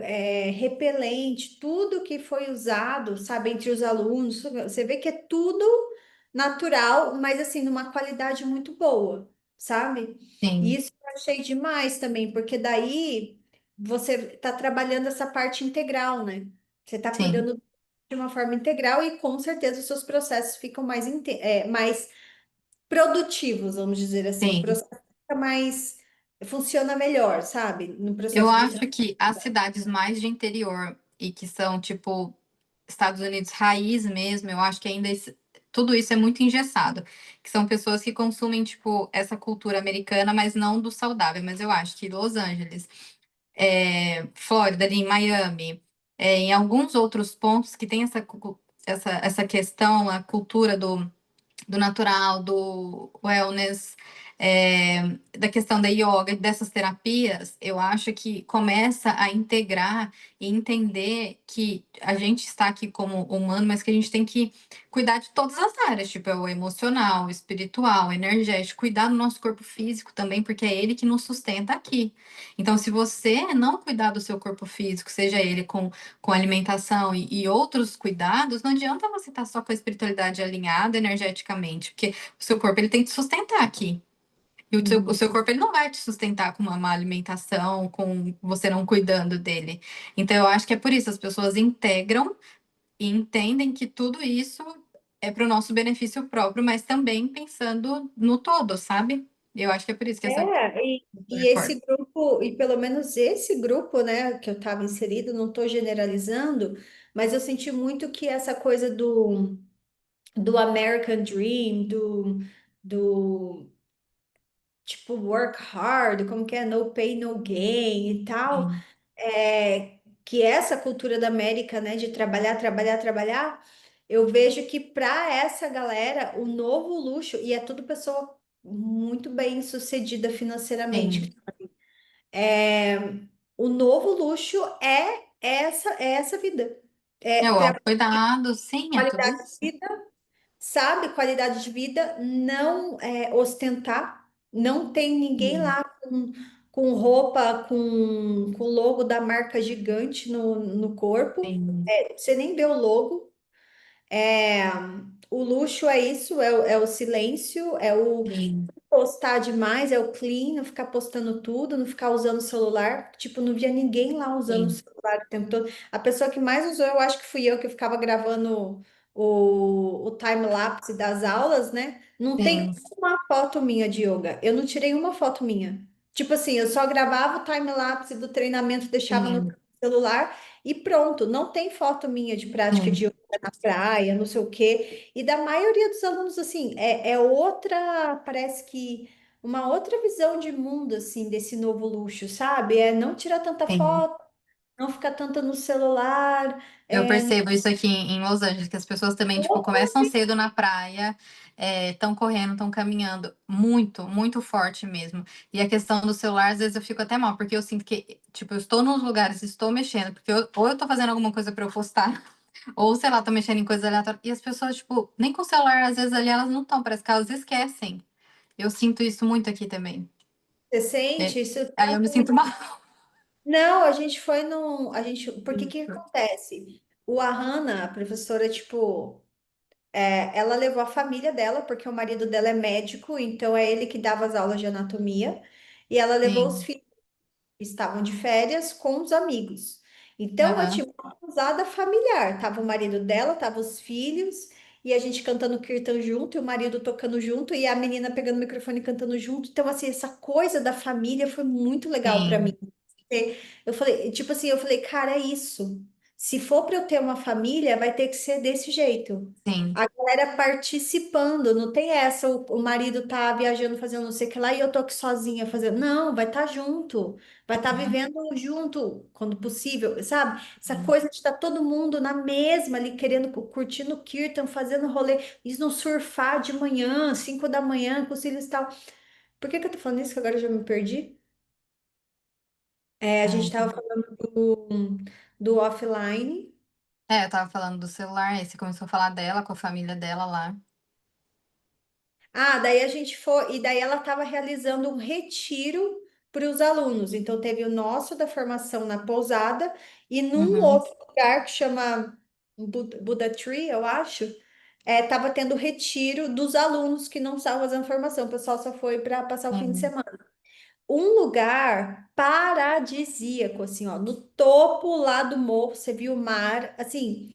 repelente, tudo que foi usado, sabe, entre os alunos, você vê que é tudo natural, mas assim, numa qualidade muito boa, sabe? E sim, isso eu achei demais também, porque daí você está trabalhando essa parte integral, né? Você está sim, cuidando de uma forma integral e com certeza os seus processos ficam mais produtivos, vamos dizer assim. O sim. processo fica funciona melhor, sabe? No Eu processo de acho que as cidades mais de interior e que são, tipo, Estados Unidos raiz mesmo, eu acho que ainda tudo isso é muito engessado. Que são pessoas que consumem, tipo, essa cultura americana, mas não do saudável. Mas eu acho que Los Angeles, Flórida, ali em Miami, em alguns outros pontos que tem essa questão, a cultura do natural, do wellness, da questão da yoga, dessas terapias, eu acho que começa a integrar e entender que a gente está aqui como humano, mas que a gente tem que cuidar de todas as áreas, tipo, é o emocional, o espiritual, o energético, cuidar do nosso corpo físico também, porque é ele que nos sustenta aqui. Então, se você não cuidar do seu corpo físico, seja ele com alimentação e outros cuidados, não adianta você estar só com a espiritualidade alinhada energeticamente, porque o seu corpo ele tem que te sustentar aqui. E o Uhum. seu corpo ele não vai te sustentar com uma má alimentação, com você não cuidando dele. Então, eu acho que é por isso as pessoas integram e entendem que tudo isso é para o nosso benefício próprio, mas também pensando no todo, sabe? Eu acho que é por isso que essa E é esse forte. grupo, e pelo menos esse grupo, né, que eu estava inserido, não estou generalizando, mas eu senti muito que essa coisa do American Dream, do tipo work hard, como que é, no pay, no gain e tal, Sim, que essa cultura da América, né, de trabalhar, trabalhar, trabalhar, eu vejo que para essa galera, o novo luxo, e é tudo pessoa muito bem sucedida financeiramente. sim. É, o novo luxo é essa vida. É É o ter autocuidado, sim, é tudo qualidade isso. de vida, sabe? Qualidade de vida, não ostentar. Não tem ninguém Sim, lá com roupa, com logo da marca gigante no corpo. sim, Você nem vê o logo. É, o luxo é isso, é o silêncio, é o sim. postar demais, é o clean, não ficar postando tudo, não ficar usando o celular. Tipo, não via ninguém lá usando o Sim, celular o tempo todo. A pessoa que mais usou, eu acho que fui eu, que eu ficava gravando o time-lapse das aulas, né? Não sim, tem uma foto minha de yoga. Eu não tirei uma foto minha. Tipo assim, eu só gravava o time-lapse do treinamento, deixava no sim, celular e pronto. Não tem foto minha de prática de sim. yoga na praia, não sei o quê. E da maioria dos alunos, assim, é outra, parece que uma outra visão de mundo, assim, desse novo luxo, sabe? É não tirar tanta Sim. foto, não ficar tanto no celular. Eu É, percebo isso aqui em Los Angeles, que as pessoas também, tipo, começam cedo na praia, estão correndo, estão caminhando, muito, muito forte mesmo. E a questão do celular, às vezes eu fico até mal, porque eu sinto que, tipo, eu estou nos lugares, estou mexendo, porque ou eu tô fazendo alguma coisa para eu postar, ou, sei lá, tô mexendo em coisas aleatórias, e as pessoas, tipo, nem com o celular, às vezes ali elas não estão, parece que elas esquecem. Eu sinto isso muito aqui também. você É, sente isso? aí eu me sinto mal. Não, a gente foi num. A gente, porque que acontece? O Ahana, a professora, tipo, ela levou a família dela, porque o marido dela é médico, então é ele que dava as aulas de anatomia, e ela levou os Sim, filhos estavam de férias com os amigos. Então, eu tinha aham, uma pousada familiar. Tava o marido dela, tava os filhos, e a gente cantando kirtan junto, e o marido tocando junto, e a menina pegando o microfone e cantando junto. Então, assim, essa coisa da família foi muito legal para mim. sim, Eu falei, tipo assim, eu falei, cara, é isso. Se for para eu ter uma família, vai ter que ser desse jeito. sim. A galera participando, não tem essa, o marido tá viajando fazendo não sei o que lá e eu tô aqui sozinha fazendo. Não, vai estar junto, vai estar Uhum, vivendo junto, quando possível, sabe? Essa sim. coisa de estar todo mundo na mesma ali, querendo, curtindo o Kirtan, fazendo rolê, isso não surfar de manhã, 5 da manhã, com os filhos e tal. Por que que eu tô falando isso que agora eu já me perdi? A gente tava É. falando do offline. Eu tava falando do celular, aí você começou a falar dela, com a família dela lá. Ah, daí a gente foi, e daí ela estava realizando um retiro para os alunos. Então teve o nosso da formação na pousada e num Uhum, outro lugar que chama Buddha Tree, eu acho, estava tendo retiro dos alunos que não estavam fazendo formação. O pessoal só foi para passar o fim de sim, semana. Um lugar paradisíaco, assim, ó, no topo lá do morro, você viu o mar, assim,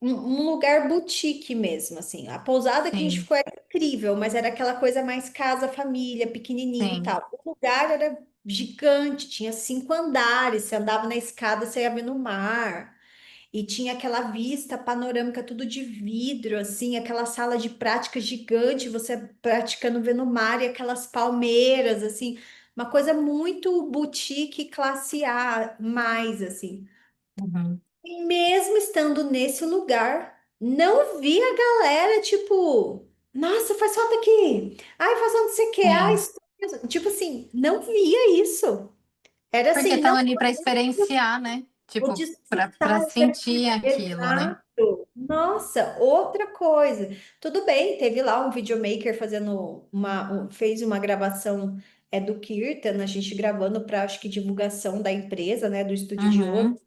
um lugar boutique mesmo, assim. A pousada que a gente sim, ficou era incrível, mas era aquela coisa mais casa, família, pequenininho e sim. tal. O lugar era gigante, tinha 5 andares, você andava na escada, você ia ver no mar. E tinha aquela vista panorâmica, tudo de vidro, assim, aquela sala de prática gigante, você praticando vendo o mar e aquelas palmeiras, assim, uma coisa muito boutique, classe A, mais, assim. Uhum, E mesmo estando nesse lugar, não vi a galera, tipo, nossa, faz falta aqui. Ai, faz falta não sei o quê. Ai, sim. tipo assim, não via isso. Era Porque assim, estão não, ali para experienciar, né? vou Tipo, para desfrutar. sentir aquilo, né? Exato. Nossa, outra coisa. Tudo bem, teve lá um videomaker fazendo fez uma gravação do Kirtan, a gente gravando para acho que divulgação da empresa, né, do estúdio de yoga. Uhum.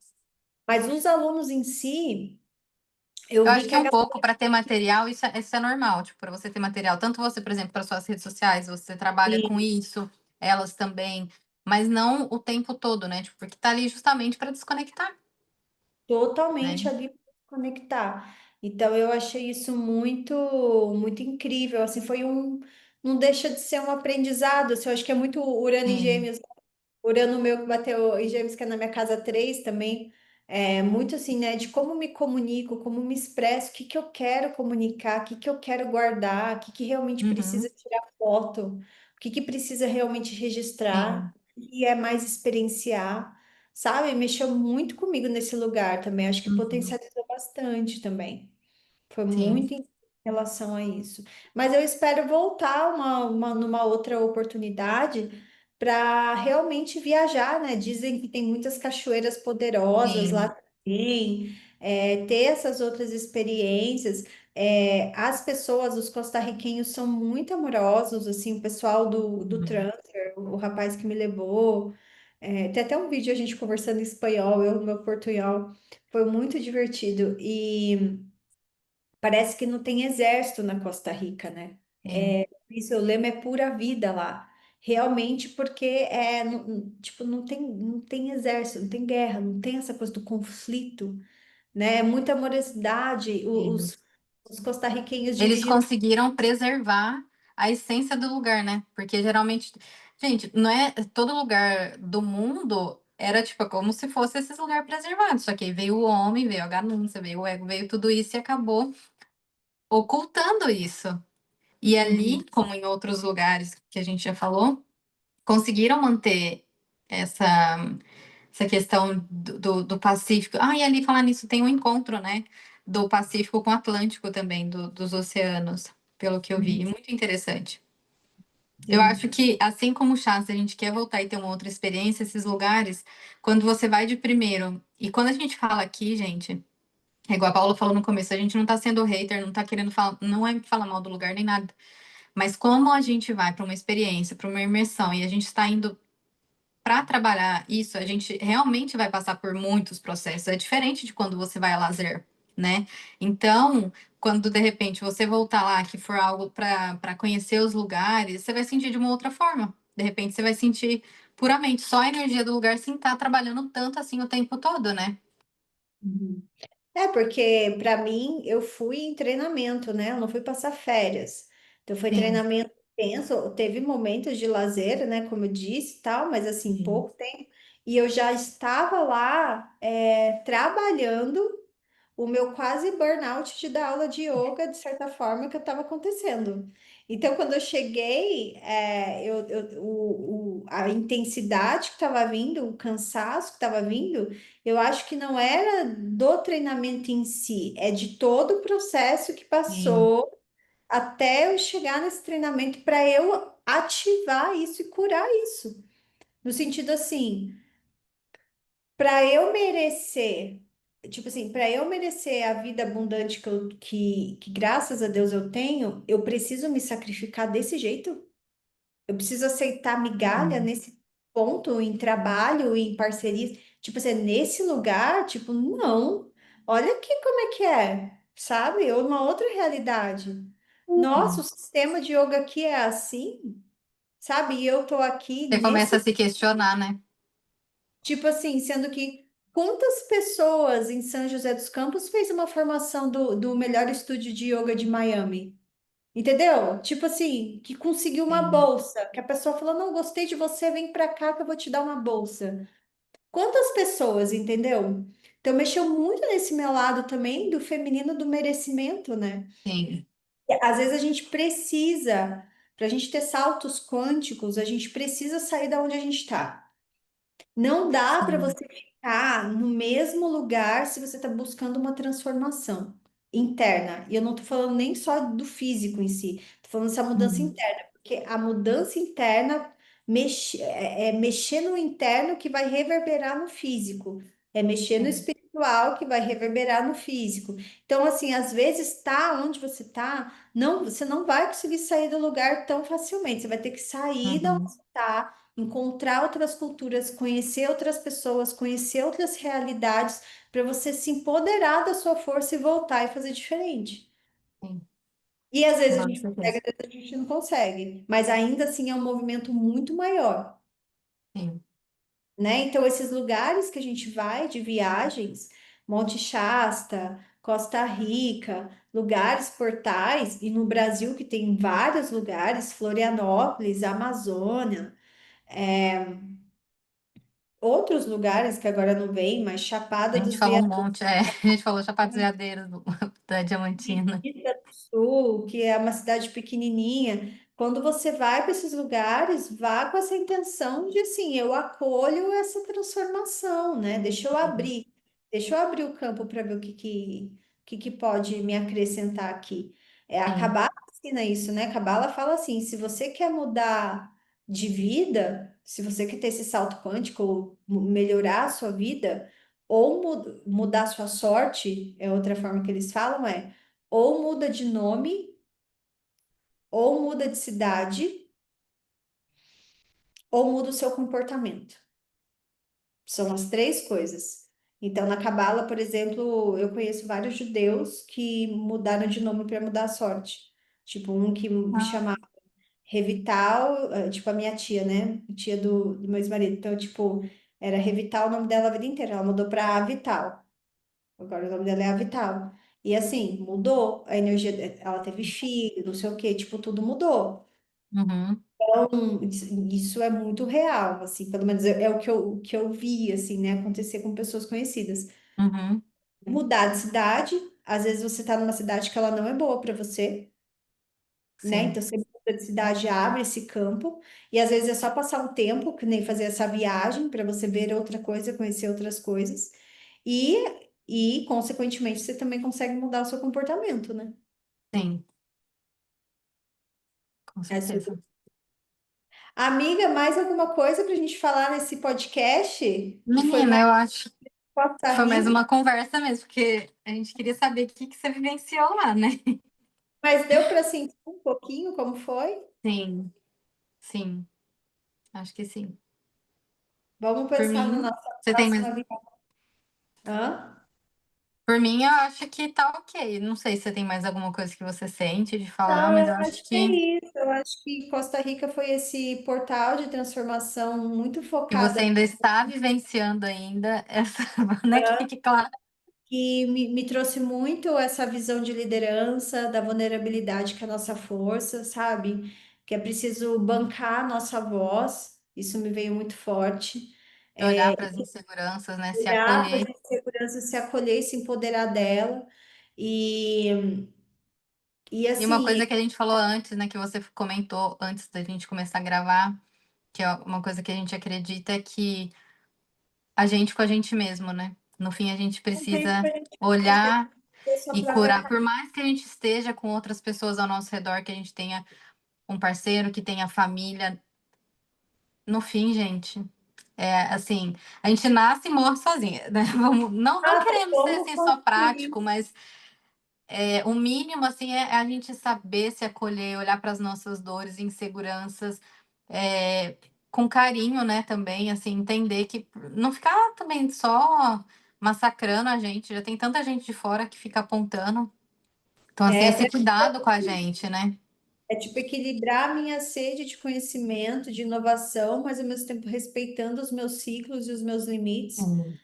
Mas os alunos em si, eu Eu vi acho que que a um pouco para ter material, isso é normal, tipo, para você ter material, tanto você, por exemplo, para suas redes sociais, você trabalha com galera isso, elas também, mas não o tempo todo, né? Tipo, porque tá ali justamente para desconectar, totalmente né? ali para conectar. Então eu achei isso muito muito incrível, assim, foi não deixa de ser um aprendizado. Assim, eu acho que é muito Urano e Sim, Gêmeos. Urano meu que bateu em Gêmeos, que é na minha casa 3 também. É muito assim, né? De como me comunico, como me expresso, o que que eu quero comunicar, o que que eu quero guardar, o que que realmente precisa uhum, tirar foto, o que que precisa realmente registrar, sim, o que é mais experienciar, sabe? Mexeu muito comigo nesse lugar também. Acho que uhum, potencializou bastante também. Foi sim, muito em relação a isso. Mas eu espero voltar numa outra oportunidade para realmente viajar, né? Dizem que tem muitas cachoeiras poderosas lá sim, também, ter essas outras experiências. As pessoas, os costarriquenhos são muito amorosos, assim, o pessoal do uhum, transfer, o rapaz que me levou. Tem até um vídeo a gente conversando em espanhol, eu no meu portunhol. Foi muito divertido. E parece que não tem exército na Costa Rica, né? sim, Isso, o lema é pura vida lá. Realmente, porque tipo, não tem exército, não tem guerra, não tem essa coisa do conflito, né? É muita amorosidade. sim. Os costarriquenhos Eles dirigindo. conseguiram preservar a essência do lugar, né? Porque geralmente, gente, não é todo lugar do mundo era tipo como se fosse esses lugares preservados. Só que aí veio o homem, veio a ganância, veio o ego, veio tudo isso e acabou ocultando isso. E ali, Uhum, como em outros lugares que a gente já falou, conseguiram manter essa, essa questão do Pacífico. Ah, e ali falar nisso tem um encontro, né? Do Pacífico com o Atlântico também, dos oceanos, pelo que eu vi. uhum, Muito interessante. Eu acho sim. que, assim como o chá, se a gente quer voltar e ter uma outra experiência, esses lugares, quando você vai de primeiro, e quando a gente fala aqui, gente, é igual a Paula falou no começo, a gente não tá sendo hater, não tá querendo falar, não é falar mal do lugar nem nada. Mas como a gente vai para uma experiência, para uma imersão, e a gente está indo para trabalhar isso, a gente realmente vai passar por muitos processos. É diferente de quando você vai a lazer, né? Então, quando de repente você voltar lá, que for algo para conhecer os lugares, você vai sentir de uma outra forma. De repente, você vai sentir puramente só a energia do lugar sem estar trabalhando tanto assim o tempo todo, né? Uhum. Porque para mim eu fui em treinamento, né? Eu não fui passar férias. Então foi Sim, treinamento intenso, teve momentos de lazer, né? Como eu disse, e tal, mas assim, sim, pouco tempo. E eu já estava lá trabalhando o meu quase burnout de dar aula de yoga, de certa forma, que estava acontecendo. Então, quando eu cheguei, a intensidade que estava vindo, o cansaço que estava vindo, eu acho que não era do treinamento em si, é de todo o processo que sim. passou até eu chegar nesse treinamento para eu ativar isso e curar isso. No sentido assim, para eu merecer, tipo assim, para eu merecer a vida abundante que graças a Deus eu tenho, eu preciso me sacrificar desse jeito? Eu preciso aceitar migalha Sim. nesse ponto, em trabalho, em parcerias. Tipo assim, nesse lugar, tipo, não. Olha aqui como é que é, sabe? É uma outra realidade. Nossa, o Sim. sistema de yoga aqui é assim, sabe? E eu tô aqui Você começa a nesse, se questionar, né? tipo assim, sendo que quantas pessoas em São José dos Campos fez uma formação do melhor estúdio de yoga de Miami? Entendeu? Tipo assim, que conseguiu uma Sim, bolsa, que a pessoa falou: Não, gostei de você, vem pra cá que eu vou te dar uma bolsa. Quantas pessoas, entendeu? Então, mexeu muito nesse meu lado também do feminino do merecimento, né? sim. E às vezes a gente precisa, para a gente ter saltos quânticos, a gente precisa sair da onde a gente está. Não dá para Sim. você ficar no mesmo lugar se você está buscando uma transformação interna. E eu não estou falando nem só do físico em si, estou falando dessa mudança Uhum. interna, porque a mudança interna é mexer no interno que vai reverberar no físico, é mexer no Sim. espiritual que vai reverberar no físico. Então, assim, às vezes tá onde você tá, não, você não vai conseguir sair do lugar tão facilmente. Você vai ter que sair da onde Uhum. você tá, encontrar outras culturas, conhecer outras pessoas, conhecer outras realidades, para você se empoderar da sua força e voltar e fazer diferente. Sim. E às vezes a Com gente consegue, certeza. às vezes a gente não consegue, mas ainda assim é um movimento muito maior, Sim. né? Então, esses lugares que a gente vai de viagens, Monte Shasta, Costa Rica, lugares, portais, e no Brasil que tem vários lugares, Florianópolis, Amazônia, outros lugares que agora não vem, mas A Chapada gente dos falou um Veadeiros. monte, a gente falou Chapada dos Veadeiros, da Diamantina. Vista do Sul, que é uma cidade pequenininha. Quando você vai para esses lugares, vá com essa intenção de assim, eu acolho essa transformação, né? Deixa eu abrir o campo para ver o que pode me acrescentar aqui. A Sim, Cabala ensina isso, né? A Cabala fala assim: se você quer mudar de vida, se você quer ter esse salto quântico, ou melhorar a sua vida, ou mudar sua sorte, é outra forma que eles falam, ou muda de nome, ou muda de cidade, ou muda o seu comportamento. São as três coisas. Então, na Cabala, por exemplo, eu conheço vários judeus que mudaram de nome para mudar a sorte. Tipo, um que ah, chamava Revital, tipo a minha tia, né? Tia do meu ex-marido. Então, tipo, era Revital o nome dela a vida inteira. Ela mudou para Avital. Agora o nome dela é Avital. E assim, mudou a energia. Ela teve filho, não sei o quê, tipo, tudo mudou. uhum, Isso é muito real, assim, pelo menos é o que eu vi, assim, né, acontecer com pessoas conhecidas. uhum, Mudar de cidade, às vezes você tá numa cidade que ela não é boa para você, né? sim, Então você muda de cidade, abre esse campo, e às vezes é só passar um tempo, que nem fazer essa viagem para você ver outra coisa, conhecer outras coisas, e, consequentemente, você também consegue mudar o seu comportamento, né? sim, com É certeza. super. Amiga, mais alguma coisa para a gente falar nesse podcast? Que foi Menina, mais eu acho Costa que foi mais Rica, uma conversa mesmo, porque a gente queria saber o que que você vivenciou lá, né? mas deu para sentir um pouquinho como foi? Sim, sim, acho que sim. Vamos Por pensar na mim, nossa você tem mais. próxima viagem. Hã? Por mim, eu acho que tá ok. Não sei se você tem mais alguma coisa que você sente de falar, Não, mas eu eu acho acho que é que, isso. Eu acho que Costa Rica foi esse portal de transformação muito que você focada, ainda está vivenciando ainda essa, né? Que fique claro. que me trouxe muito essa visão de liderança, da vulnerabilidade que é a nossa força, sabe? Que é preciso bancar a nossa voz. Isso me veio muito forte. Olhar para as inseguranças, né? Se Olhar para acolher. essa insegurança, se acolher e se empoderar dela. E E uma assim, coisa que a gente falou antes, né? Que você comentou antes da gente começar a gravar, que é uma coisa que a gente acredita é que a gente com a gente mesmo, né? No fim, a gente não tem precisa pra gente fazer olhar a sua e própria curar. casa. Por mais que a gente esteja com outras pessoas ao nosso redor, que a gente tenha um parceiro, que tenha família, no fim, gente, é assim, a gente nasce e morre sozinha, né? Vamos, não Ah, queremos ser vamos assim só construir. prático, mas o mínimo assim é a gente saber se acolher, olhar para as nossas dores e inseguranças é, com carinho, né? Também, assim, entender que não ficar também só massacrando a gente, já tem tanta gente de fora que fica apontando. Então, assim, É, esse cuidado com a gente, né? tipo equilibrar a minha sede de conhecimento, de inovação, mas ao mesmo tempo respeitando os meus ciclos e os meus limites. Sim,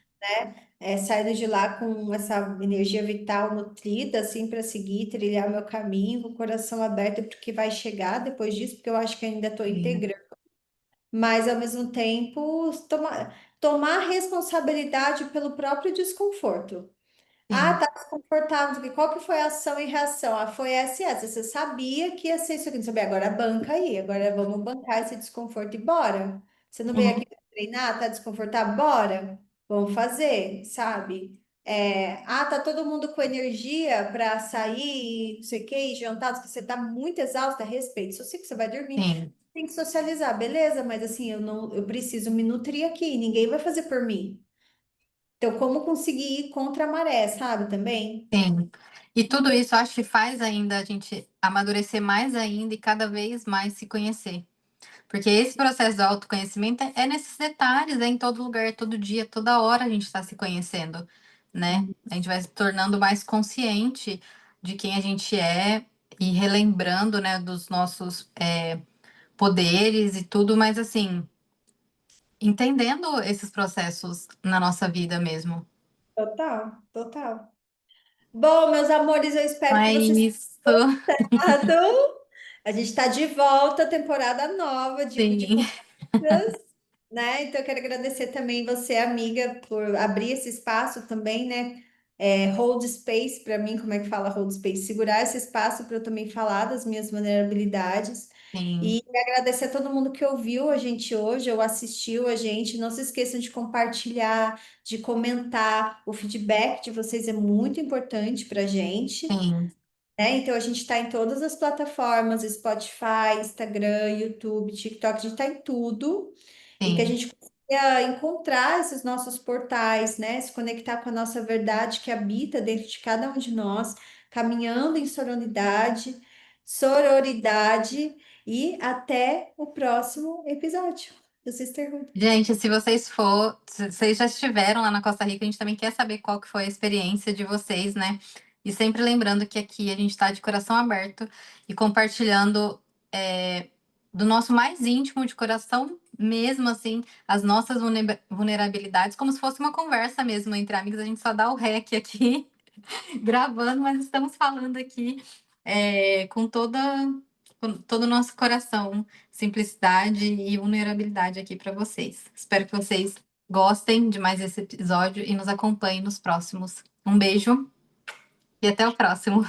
Saindo de lá com essa energia vital nutrida, assim, para seguir, trilhar meu caminho, com o coração aberto para o que vai chegar depois disso, porque eu acho que ainda estou sim, integrando, mas ao mesmo tempo tomar responsabilidade pelo próprio desconforto. Ah, sim, tá desconfortável. Qual que foi a ação e reação? Ah, foi essa e essa. Você sabia que ia ser isso aqui, não sabia? Agora banca aí, agora vamos bancar esse desconforto e bora. Você não veio aqui uhum, para treinar, tá desconfortável? Bora, vamos fazer, sabe? Tá todo mundo com energia para sair, não sei o quê, e jantar, você tá muito exausta, respeito. Se eu sei que você vai dormir, sim, tem que socializar, beleza, mas assim, eu preciso me nutrir aqui, ninguém vai fazer por mim. Então, como conseguir ir contra a maré, sabe, também? sim. E tudo isso eu acho que faz ainda a gente amadurecer mais ainda e cada vez mais se conhecer. Porque esse processo do autoconhecimento é nesses detalhes, é em todo lugar, todo dia, toda hora a gente está se conhecendo, né? A gente vai se tornando mais consciente de quem a gente é e relembrando, né, dos nossos poderes e tudo, mas assim, entendendo esses processos na nossa vida mesmo. Total, total. Bom, meus amores, eu espero que É vocês isso. tenham gostado. A gente está de volta, temporada nova, Dico de Sim, Contas, né? Então, eu quero agradecer também você, amiga, por abrir esse espaço também, né? Hold space para mim, como é que fala hold space? Segurar esse espaço para eu também falar das minhas vulnerabilidades. sim, E agradecer a todo mundo que ouviu a gente hoje, ou assistiu a gente. Não se esqueçam de compartilhar, de comentar. O feedback de vocês é muito importante para a gente, sim, né? Então, a gente está em todas as plataformas, Spotify, Instagram, YouTube, TikTok, a gente está em tudo. E que a sim. gente consiga encontrar esses nossos portais, né? Se conectar com a nossa verdade que habita dentro de cada um de nós, caminhando em sororidade e até o próximo episódio do Sisterhood. Gente, se vocês já estiveram lá na Costa Rica, a gente também quer saber qual que foi a experiência de vocês, né? E sempre lembrando que aqui a gente está de coração aberto e compartilhando do nosso mais íntimo, de coração mesmo, assim, as nossas vulnerabilidades, como se fosse uma conversa mesmo entre amigos. A gente só dá o rec aqui, gravando, mas estamos falando aqui com todo o nosso coração, simplicidade e vulnerabilidade aqui para vocês. Espero que vocês gostem de mais esse episódio e nos acompanhem nos próximos. Um beijo e até o próximo.